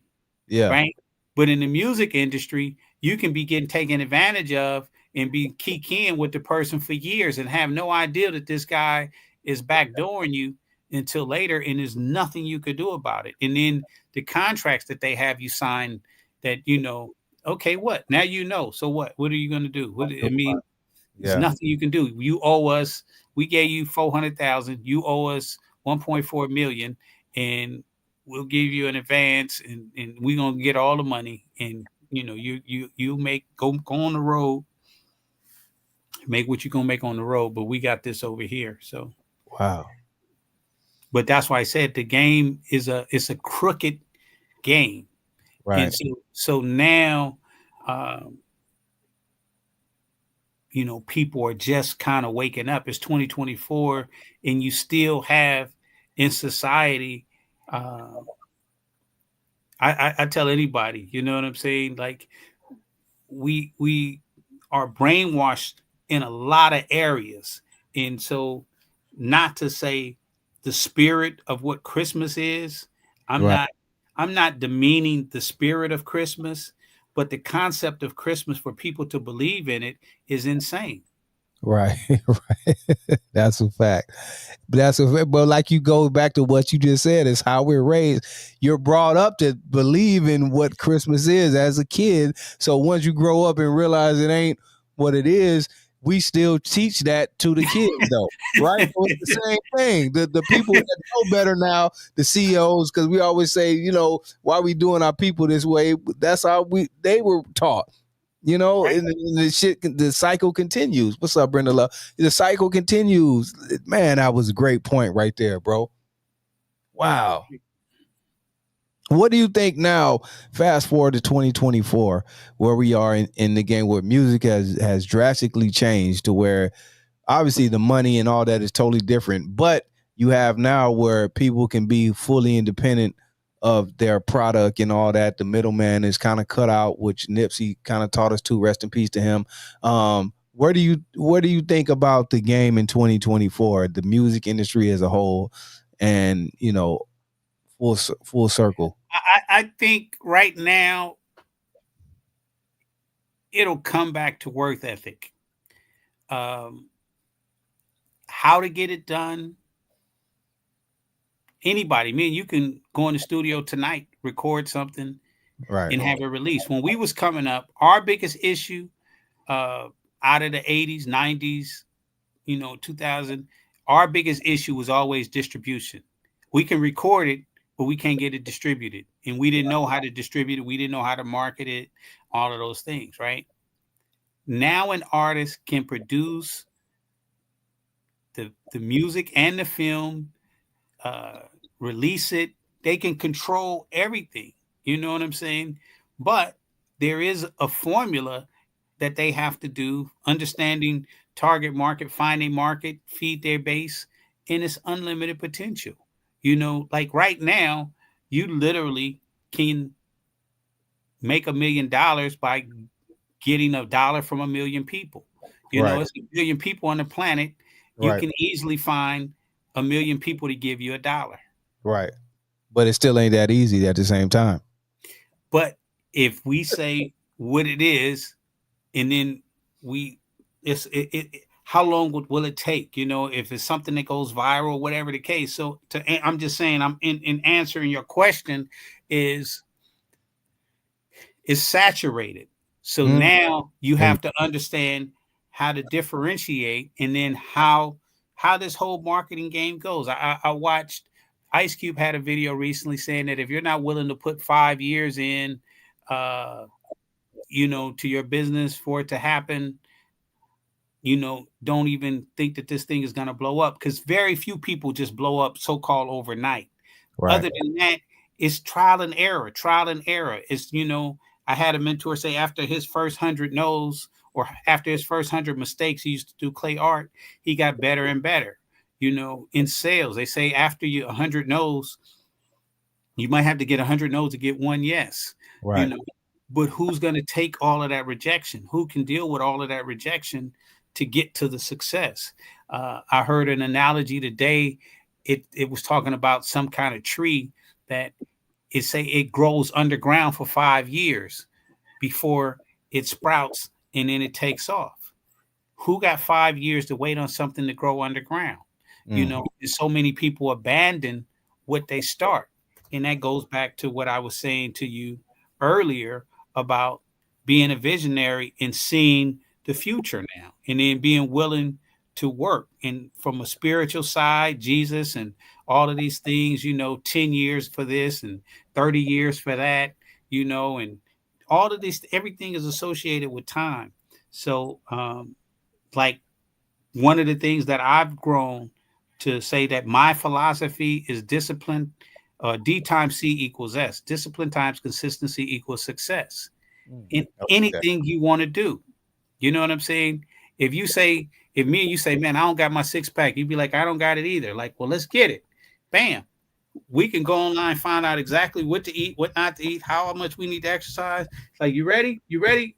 Right. But in the music industry, you can be getting taken advantage of and be kicking with the person for years and have no idea that this guy is backdooring you until later, and there's nothing you could do about it. And then the contracts that they have you sign, that, you know, okay, what? Now you know. So what? What are you going to do? There's nothing you can do. You owe us. We gave you $400,000. You owe us $1.4 million, and we'll give you an advance, and we're gonna get all the money. And you know, you make go on the road, make what you're gonna make on the road, but we got this over here. So but that's why I said the game is it's a crooked game. Right. And so now you know, people are just kind of waking up. It's 2024, and you still have in society, I tell anybody, you know what I'm saying? Like we are brainwashed in a lot of areas. And so, not to say the spirit of what Christmas is, I'm not demeaning the spirit of Christmas, but the concept of Christmas for people to believe in it is insane. Right. That's a fact. But like, you go back to what you just said, is how we're raised. You're brought up to believe in what Christmas is as a kid. So once you grow up and realize it ain't what it is, we still teach that to the kids though, right? So it's the same thing. The people that know better now, the CEOs, because we always say, why we doing our people this way? That's how they were taught. Right. And the cycle continues. What's up, Brenda Love? The cycle continues. Man, that was a great point right there, bro. Wow. What do you think now? Fast forward to 2024, where we are in the game where music has drastically changed to where obviously the money and all that is totally different, but you have now where people can be fully independent of their product and all that. The middleman is kind of cut out, which Nipsey kind of taught us to. Rest in peace to him. What do you think about the game in 2024, the music industry as a whole, and full circle? I think right now it'll come back to work ethic. How to get it done. Anybody, you can go in the studio tonight, record something, Right. and have it released. When we was coming up, our biggest issue out of the 80s, 90s, 2000, our biggest issue was always distribution. We can record it, but we can't get it distributed. And we didn't know how to distribute it. We didn't know how to market it, all of those things, right? Now an artist can produce the music and the film, release it. They can control everything. You know what I'm saying? But there is a formula that they have to do, understanding target market, find a market, feed their base, and it's unlimited potential. Like right now, you literally can make $1 million by getting $1 from 1 million people. Right. It's 1 billion people on the planet. You can easily find 1 million people to give you $1. Right. But it still ain't that easy at the same time. But if we say what it is, and then how long will it take? If it's something that goes viral, whatever the case. So I'm just saying, I'm in answering your question is saturated. So now you have to understand how to differentiate, and then how this whole marketing game goes. I watched Ice Cube had a video recently saying that if you're not willing to put 5 years in, to your business for it to happen, don't even think that this thing is going to blow up, because very few people just blow up so-called overnight. Right. Other than that, it's trial and error. It's, I had a mentor say after his first 100 no's, or after his first 100 mistakes, he used to do clay art, he got better and better. In sales, they say after 100 no's, you might have to get 100 no's to get one yes. Right. But who's going to take all of that rejection? Who can deal with all of that rejection to get to the success? I heard an analogy today. It was talking about some kind of tree that it grows underground for 5 years before it sprouts and then it takes off. Who got 5 years to wait on something to grow underground? So many people abandon what they start. And that goes back to what I was saying to you earlier about being a visionary and seeing the future now, and then being willing to work. And from a spiritual side, Jesus and all of these things, 10 years for this and 30 years for that, and all of this, everything is associated with time. So, like one of the things that I've grown to say that my philosophy is discipline. D times C equals S. Discipline times consistency equals success in anything you want to do. You know what I'm saying? If me and you say, man, I don't got my 6-pack, you'd be like, I don't got it either. Like, well, let's get it. Bam. We can go online, find out exactly what to eat, what not to eat, how much we need to exercise. Like, you ready?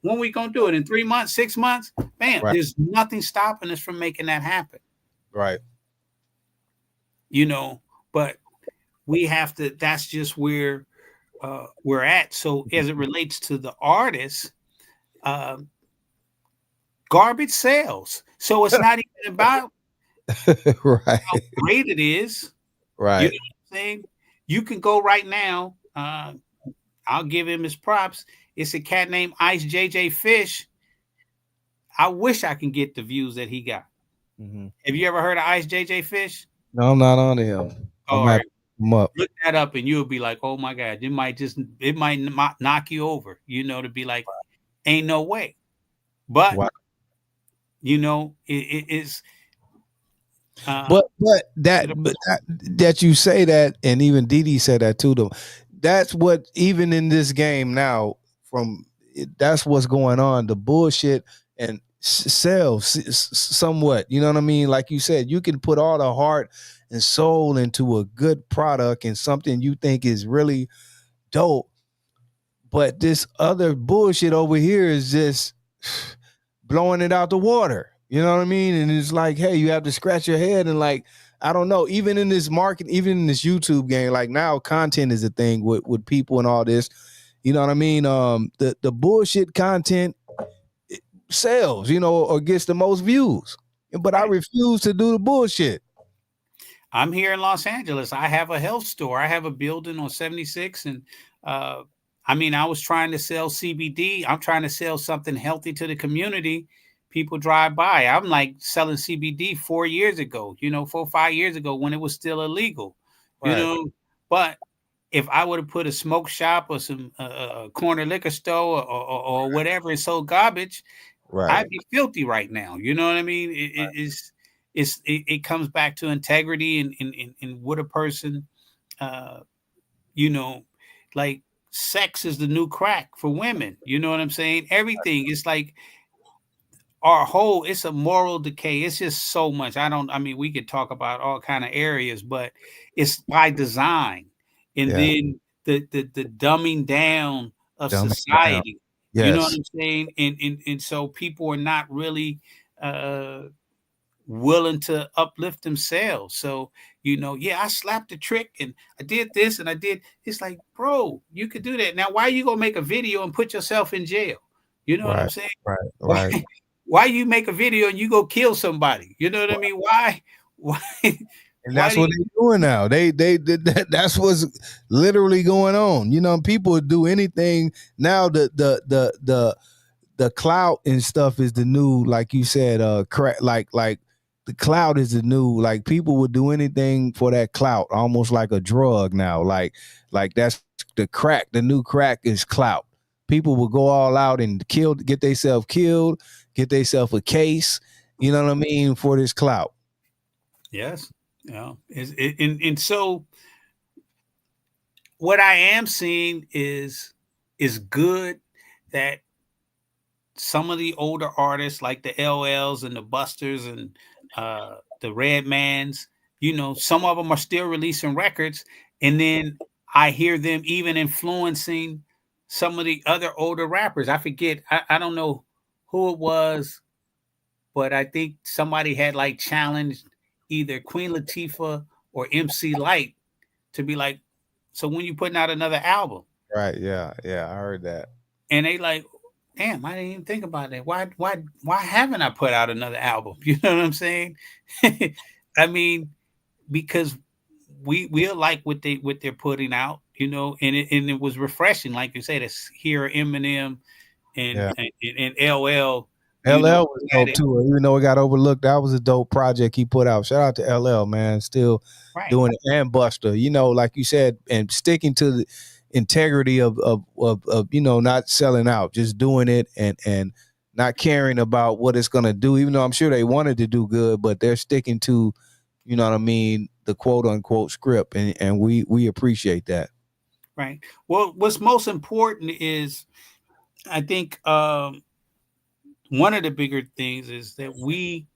When we going to do it? In 3 months, 6 months? Bam. Right. There's nothing stopping us from making that happen. Right. But we have to, that's just where we're at. So as it relates to the artists, garbage sells. So it's not even about right. how great it is. Right. You know what I'm saying? You can go right now. I'll give him his props. It's a cat named Ice JJ Fish. I wish I can get the views that he got. Mm-hmm. Have you ever heard of Ice JJ Fish? No, I'm not on him. All I'm at right, him up. look that up, and you'll be like, "Oh my God!" It might knock you over. To be like, "Ain't no way." But Wow. it's But to the that you say that, and even DD said that too. Though that's what even in this game now, that's what's going on. The bullshit and sells somewhat. You know what I mean? Like you said, you can put all the heart and soul into a good product and something you think is really dope, but this other bullshit over here is just blowing it out the water. You know what I mean? And it's like, hey, you have to scratch your head and like, I don't know. Even in this market, even in this YouTube game, like now, content is a thing with people and all this. You know what I mean? The bullshit content sells, or gets the most views. But I right. refuse to do the bullshit. I'm here in Los Angeles. I have a health store. I have a building on 76, and I was trying to sell CBD. I'm trying to sell something healthy to the community. People drive by. I'm like selling CBD 4 years ago. 4 or 5 years ago when it was still illegal. Right. But if I would have put a smoke shop or some corner liquor store or whatever and sold garbage, Right. I'd be filthy right now. You know what I mean? It comes back to integrity and what a person, uh, you know, like sex is the new crack for women. You know what I'm saying? Everything is like it's a moral decay. It's just so much. We could talk about all kind of areas, but it's by design. And Yeah. then the dumbing down of Dumb it down. society. You know what Yes. I'm saying? And so people are not really willing to uplift themselves. So, I slapped the trick and I did this and I did. It's like, bro, you could do that. Now, why are you gonna make a video and put yourself in jail? You know what I'm Right. saying? Right. Why Right. why you make a video and you go kill somebody? You know what I mean? Why why And why that's do what you they're doing now. They did that. That's what's literally going on. People do anything now. The clout and stuff is the new, like you said, like the clout is the new. Like people would do anything for that clout, almost like a drug now. Like that's the crack. The new crack is clout. People will go all out and get themselves killed, get themselves a case. You know what I mean, for this clout. Yes. Yeah. And so what I am seeing is good that some of the older artists like the LLs and the Busters and the Redmans, some of them are still releasing records. And then I hear them even influencing some of the other older rappers. I forget, I don't know who it was, but I think somebody had like challenged either Queen Latifah or MC Light to be like, so when you putting out another album? Right. Yeah. Yeah. I heard that. And they like, damn, I didn't even think about that. Why haven't I put out another album? You know what I'm saying? I mean, because we like what they're putting out, and it was refreshing, like you said, to hear Eminem Yeah. and LL, LL was at dope it. too. Even though it got overlooked, that was a dope project he put out. Shout out to LL, man. Still Right. doing it, and Buster. Like you said, and sticking to the integrity of not selling out, just doing it and not caring about what it's gonna do. Even though I'm sure they wanted to do good, but they're sticking to, you know what I mean, the quote unquote script, and we appreciate that. Right. Well, what's most important is, I think, one of the bigger things is that we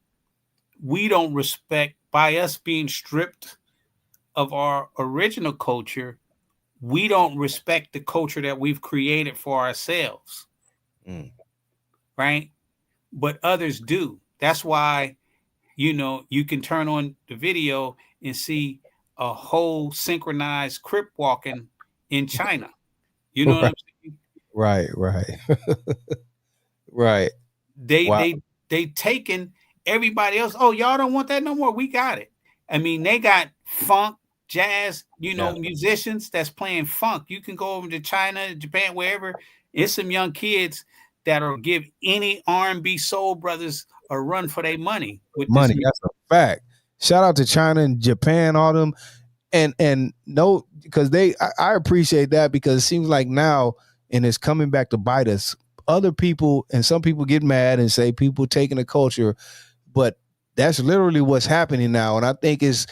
don't respect, by us being stripped of our original culture, we don't respect the culture that we've created for ourselves, Mm. right? But others do. That's why, you can turn on the video and see a whole synchronized crip walking in China. You know what I'm saying? Right, right, right. They Wow. they they taken everybody else. Oh, y'all don't want that no more. We got it. I mean, they got funk, jazz, Yeah. musicians that's playing funk. You can go over to China, Japan, wherever. It's some young kids that'll give any R&B soul brothers a run for their money with Money, this. that's a fact. Shout out to China and Japan, all them, and no, because I appreciate that, because it seems like now, and it's coming back to bite us. Other people, and some people get mad and say people taking the culture, but that's literally what's happening now. And I think it's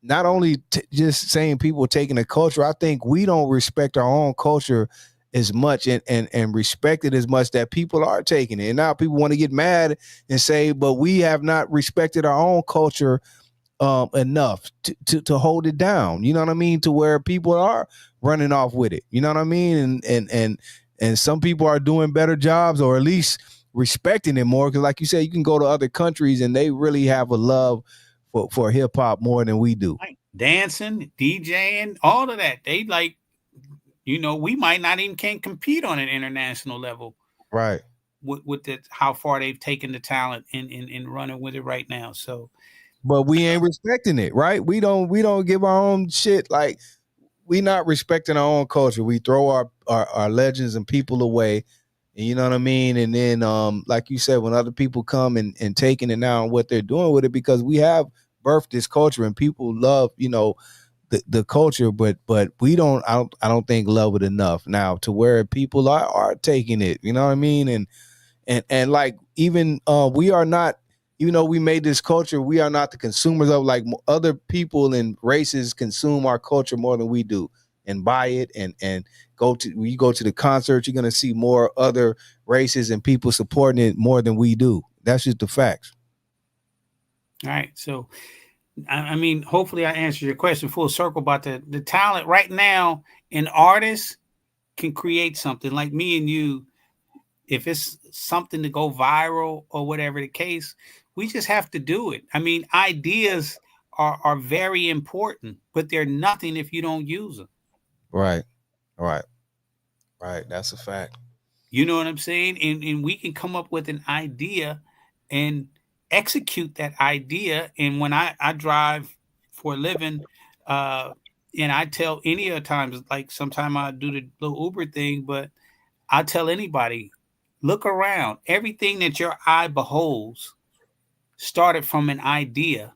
not only just saying people taking the culture. I think we don't respect our own culture as much and respect it as much that people are taking it. And now people want to get mad and say, but we have not respected our own culture enough to hold it down. You know what I mean? To where people are running off with it. You know what I mean? And some people are doing better jobs, or at least respecting it more. Because like you said, you can go to other countries and they really have a love for hip hop more than we do. Dancing, DJing, all of that. They like, we might not even can't compete on an international level. Right. With how far they've taken the talent and running with it right now. So, but we ain't respecting it, right? We don't give our own shit. Like, we not respecting our own culture. We throw our legends and people away. And you know what I mean? And then like you said, when other people come and taking it now and what they're doing with it, because we have birthed this culture and people love, the culture, but we don't, I don't think love it enough now to where people are taking it, you know what I mean? And like, even we are not, even though we made this culture, we are not the consumers of, like, other people and races consume our culture more than we do and buy it and when you go to the concert, you're going to see more other races and people supporting it more than we do. That's just the facts. All right. So, I mean, hopefully I answered your question full circle about the talent right now. An artist can create something like me and you. If it's something to go viral or whatever the case, we just have to do it. I mean, ideas are very important, but they're nothing if you don't use them. Right. That's a fact. You know what I'm saying? And we can come up with an idea and execute that idea. And when I drive for a living, and I tell any of the times, like sometime I do the little Uber thing, but I tell anybody, look around. Everything that your eye beholds started from an idea,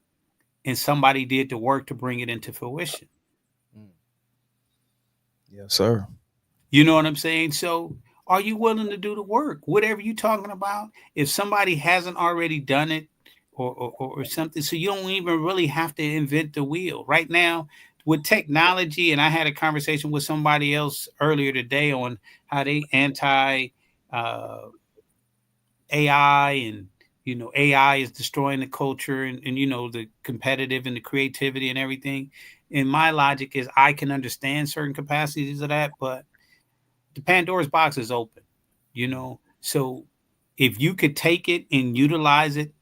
and somebody did the work to bring it into fruition. Yes, sir. You know what I'm saying? So are you willing to do the work? Whatever you're talking about, if somebody hasn't already done it or something, so you don't even really have to invent the wheel. Right now, with technology, and I had a conversation with somebody else earlier today on how they anti AI, and AI is destroying the culture, and the competitive and the creativity and everything. And my logic is I can understand certain capacities of that, but the Pandora's box is open, so if you could take it and utilize it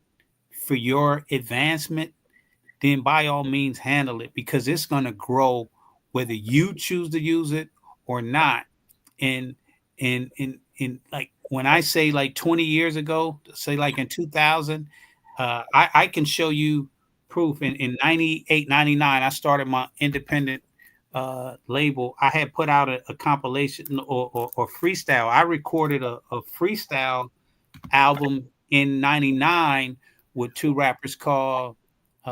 for your advancement, then by all means handle it, because it's going to grow whether you choose to use it or not. And like, when I say like 20 years ago, say like in 2000, I can show you proof. In 98, 99, I started my independent label. I had put out a compilation or freestyle. I recorded a freestyle album in 99 with two rappers called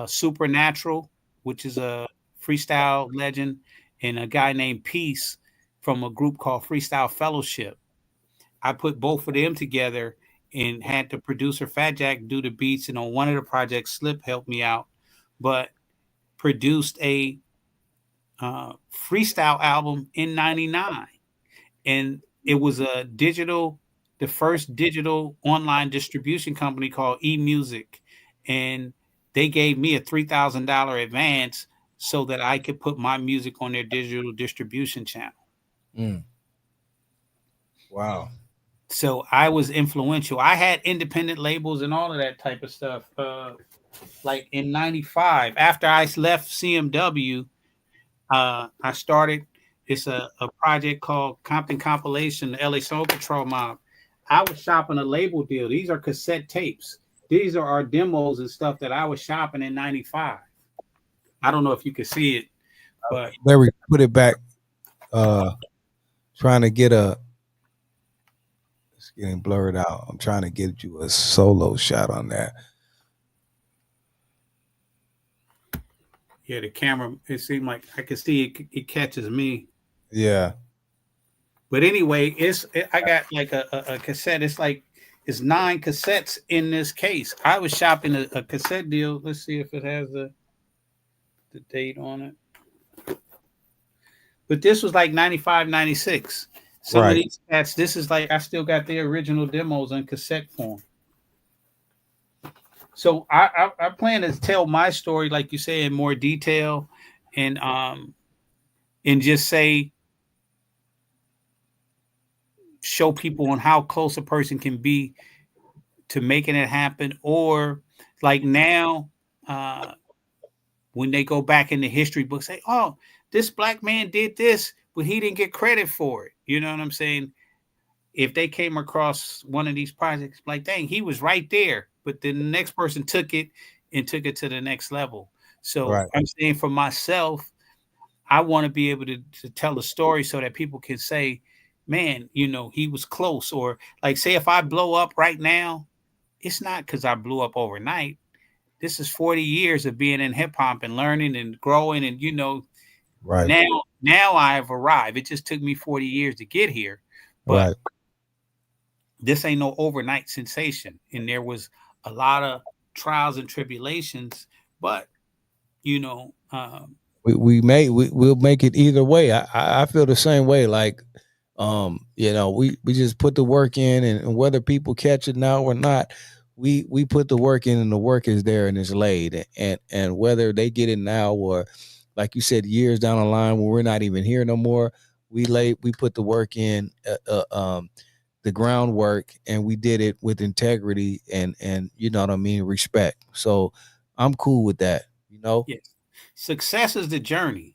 Supernatural, which is a freestyle legend, and a guy named Peace from a group called Freestyle Fellowship. I put both of them together and had the producer Fat Jack do the beats. And on one of the projects, Slip helped me out, but produced a freestyle album in 99. And it was the first digital online distribution company called eMusic. And they gave me a $3,000 advance so that I could put my music on their digital distribution channel. Wow. So I was influential. I had independent labels and all of that type of stuff. Like in 95, after I left CMW, I started a project called Compton Compilation, the LA Soul Patrol Mob. I was shopping a label deal. These are cassette tapes. These are our demos and stuff that I was shopping in 95. I don't know if you can see it, but there we put it back. Trying to get It's getting blurred out. I'm trying to get you a solo shot on that. Yeah, the camera. It seemed like I could see it catches me. Yeah. But anyway, I got like a cassette. It's 9 cassettes in this case. I was shopping a cassette deal. Let's see if it has the date on it. But this was like 95, 96. Some of Right. these cats, this is like I still got the original demos on cassette form. So I plan to tell my story, like you say, in more detail, and just say show people on how close a person can be to making it happen, or like now, when they go back in the history books, say, "Oh, this black man did this, but he didn't get credit for it." You know what I'm saying? If they came across one of these projects, like, dang, he was right there, but then the next person took it and took it to the next level. So Right. I'm saying for myself, I want to be able to tell a story so that people can say, man, he was close. Or like, say, if I blow up right now, it's not because I blew up overnight. This is 40 years of being in hip hop and learning and growing. And, Right. now I've arrived. It just took me 40 years to get here. But Right. this ain't no overnight sensation. And there was a lot of trials and tribulations, but we'll make it either way. I feel the same way. Like, we just put the work in, and whether people catch it now or not, we put the work in, and the work is there and it's laid. And whether they get it now or, like you said, years down the line when we're not even here no more, we put the work in, the groundwork, and we did it with integrity and you know what I mean, respect. So I'm cool with that. yes, success is the journey.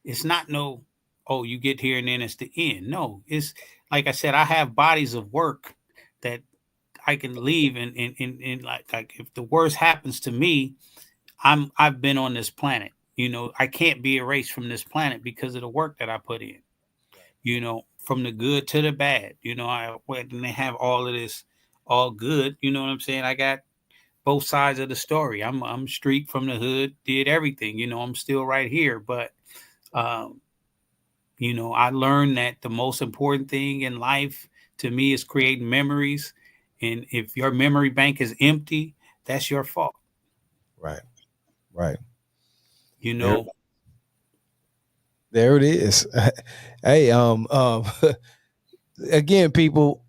It's not no, oh, you get here and then it's the end. No, it's like I said, I have bodies of work that I can leave, and like if the worst happens to me, I've been on this planet. I can't be erased from this planet because of the work that I put in. From the good to the bad. I went and they have all of this, all good. You know what I'm saying? I got both sides of the story. I'm street from the hood, did everything. I'm still right here, but um, I learned that the most important thing in life to me is creating memories. And if your memory bank is empty, that's your fault. Right. Right. You There, know, there it is. Hey, again, people,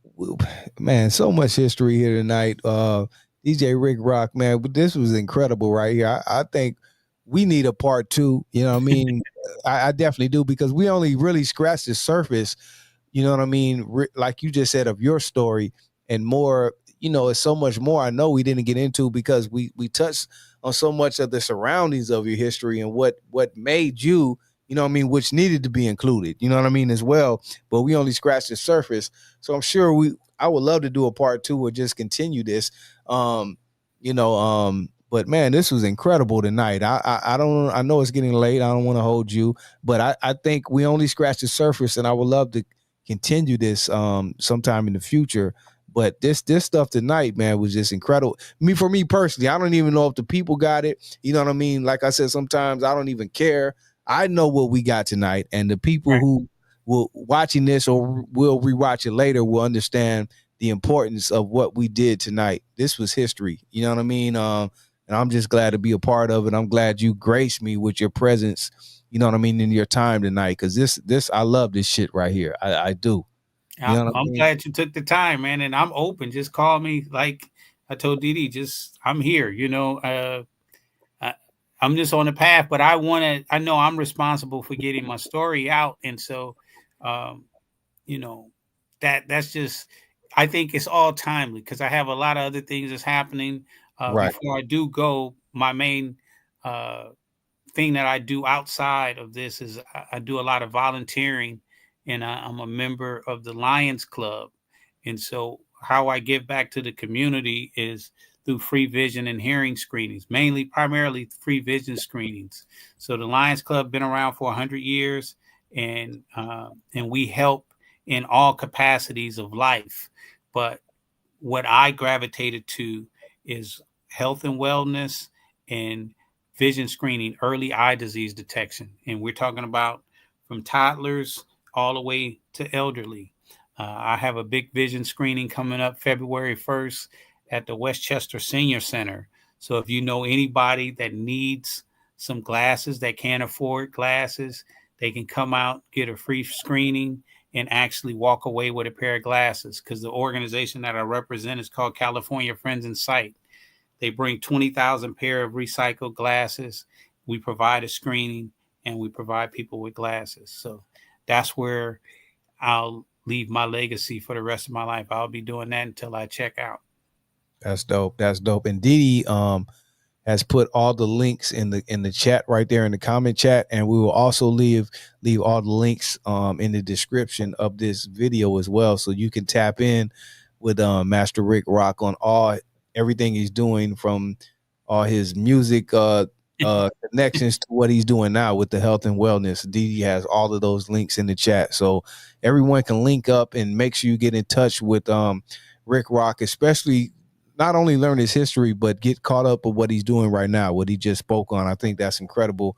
man, so much history here tonight. DJ Rick Rock, man, but this was incredible right here. I think we need a part two. You know what I mean? I definitely do, because we only really scratched the surface. You know what I mean? Like you just said, of your story and more. It's so much more I know we didn't get into, because we touched on so much of the surroundings of your history and what made you. You know what I mean? Which needed to be included. You know what I mean as well. But we only scratched the surface. So I'm sure I would love to do a part two or just continue this. But man, this was incredible tonight. I don't, I know it's getting late. I don't want to hold you, but I think we only scratched the surface, and I would love to continue this sometime in the future. But this stuff tonight, man, was just incredible. For me personally, I don't even know if the people got it. You know what I mean? Like I said, sometimes I don't even care. I know what we got tonight, and the people right. who will watching this or will rewatch it later will understand the importance of what we did tonight. This was history. You know what I mean? And I'm just glad to be a part of it. I'm glad you graced me with your presence. You know what I mean, in your time tonight, because this I love this shit right here. I do. You know what I I'm mean? glad you took the time, man, and I'm open. Just call me. Like I told DD, just I'm here. I, I'm just on the path, but I know I'm responsible for getting my story out, and so, um, you know, that's just. I think it's all timely because I have a lot of other things that's happening. Right. Before I do go, my main uh, thing that I do outside of this is I do a lot of volunteering, and I'm a member of the Lions Club. And so, how I give back to the community is through free vision and hearing screenings, primarily free vision screenings. So, the Lions Club been around for 100 years, and we help in all capacities of life. but what I gravitated to is health and wellness and vision screening, early eye disease detection. And we're talking about from toddlers all the way to elderly. I have a big vision screening coming up February 1st at the Westchester Senior Center. So if you know anybody that needs some glasses, that can't afford glasses, they can come out, get a free screening, and actually walk away with a pair of glasses, because the organization that I represent is called California Friends in Sight. They bring 20,000 pair of recycled glasses. We provide a screening, and we provide people with glasses. So that's where I'll leave my legacy for the rest of my life. I'll be doing that until I check out. That's dope. That's dope. And DD has put all the links in the chat right there in the comment chat, and we will also leave all the links in the description of this video as well, so you can tap in with Master Rick Rock on everything he's doing, from all his music connections to what he's doing now with the health and wellness. DD has all of those links in the chat, so everyone can link up and make sure you get in touch with Rick Rock, especially not only learn his history, but get caught up with what he's doing right now, what he just spoke on. I think that's incredible,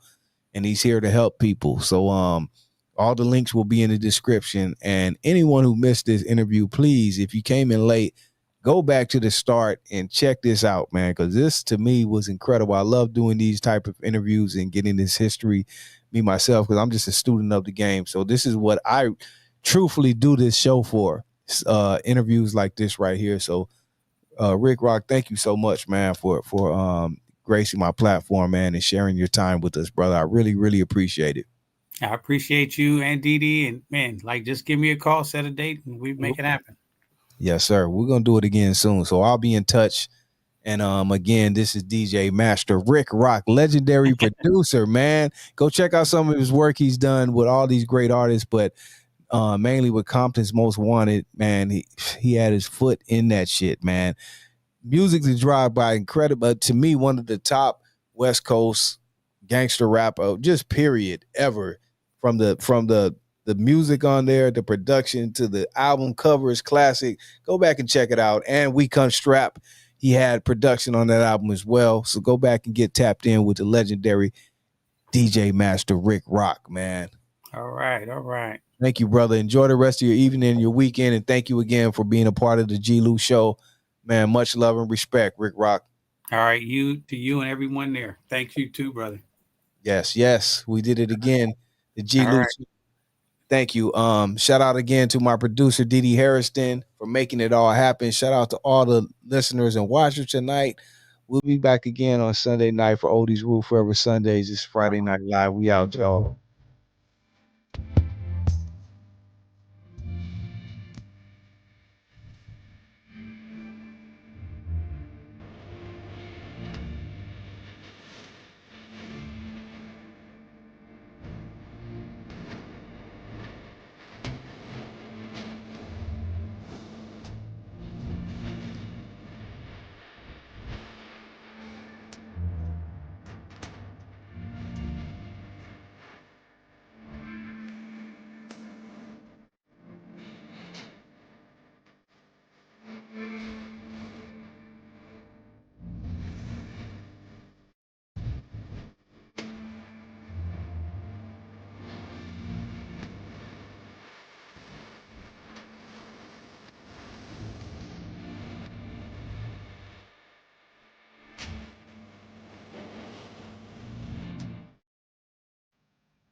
and he's here to help people. So all the links will be in the description, and anyone who missed this interview, please, if you came in late, go back to the start and check this out, man, because this to me was incredible. I love doing these type of interviews and getting this history, me myself, because I'm just a student of the game. So this is what I truthfully do this show for, interviews like this right here. So Rick Rock, thank you so much, man, for gracing my platform, man, and sharing your time with us, brother. I really, really appreciate it. I appreciate you and DD, and man, like, just give me a call, set a date, and we make it happen. Yes, sir. We're gonna do it again soon, so I'll be in touch. And again, this is DJ Master Rick Rock, legendary producer, man. Go check out some of his work he's done with all these great artists, but mainly with Compton's Most Wanted, man. He had his foot in that shit, man. Music to Drive By, incredible. To me, one of the top West Coast gangster rapper, just period, ever. From the music on there, the production, to the album covers, classic. Go back and check it out. And We Come Strap, he had production on that album as well. So go back and get tapped in with the legendary DJ Master Rick Rock, man. All right. Thank you, brother. Enjoy the rest of your evening and your weekend, and thank you again for being a part of the G-Lew show. Man, much love and respect, Rick Rock. All right, to you and everyone there. Thank you too, brother. Yes, we did it again. The G-Lew. Right. Thank you. Shout out again to my producer, DD Hairston, for making it all happen. Shout out to all the listeners and watchers tonight. We'll be back again on Sunday night for Oldies Rule Forever Sundays. It's Friday Night Live. We out, y'all.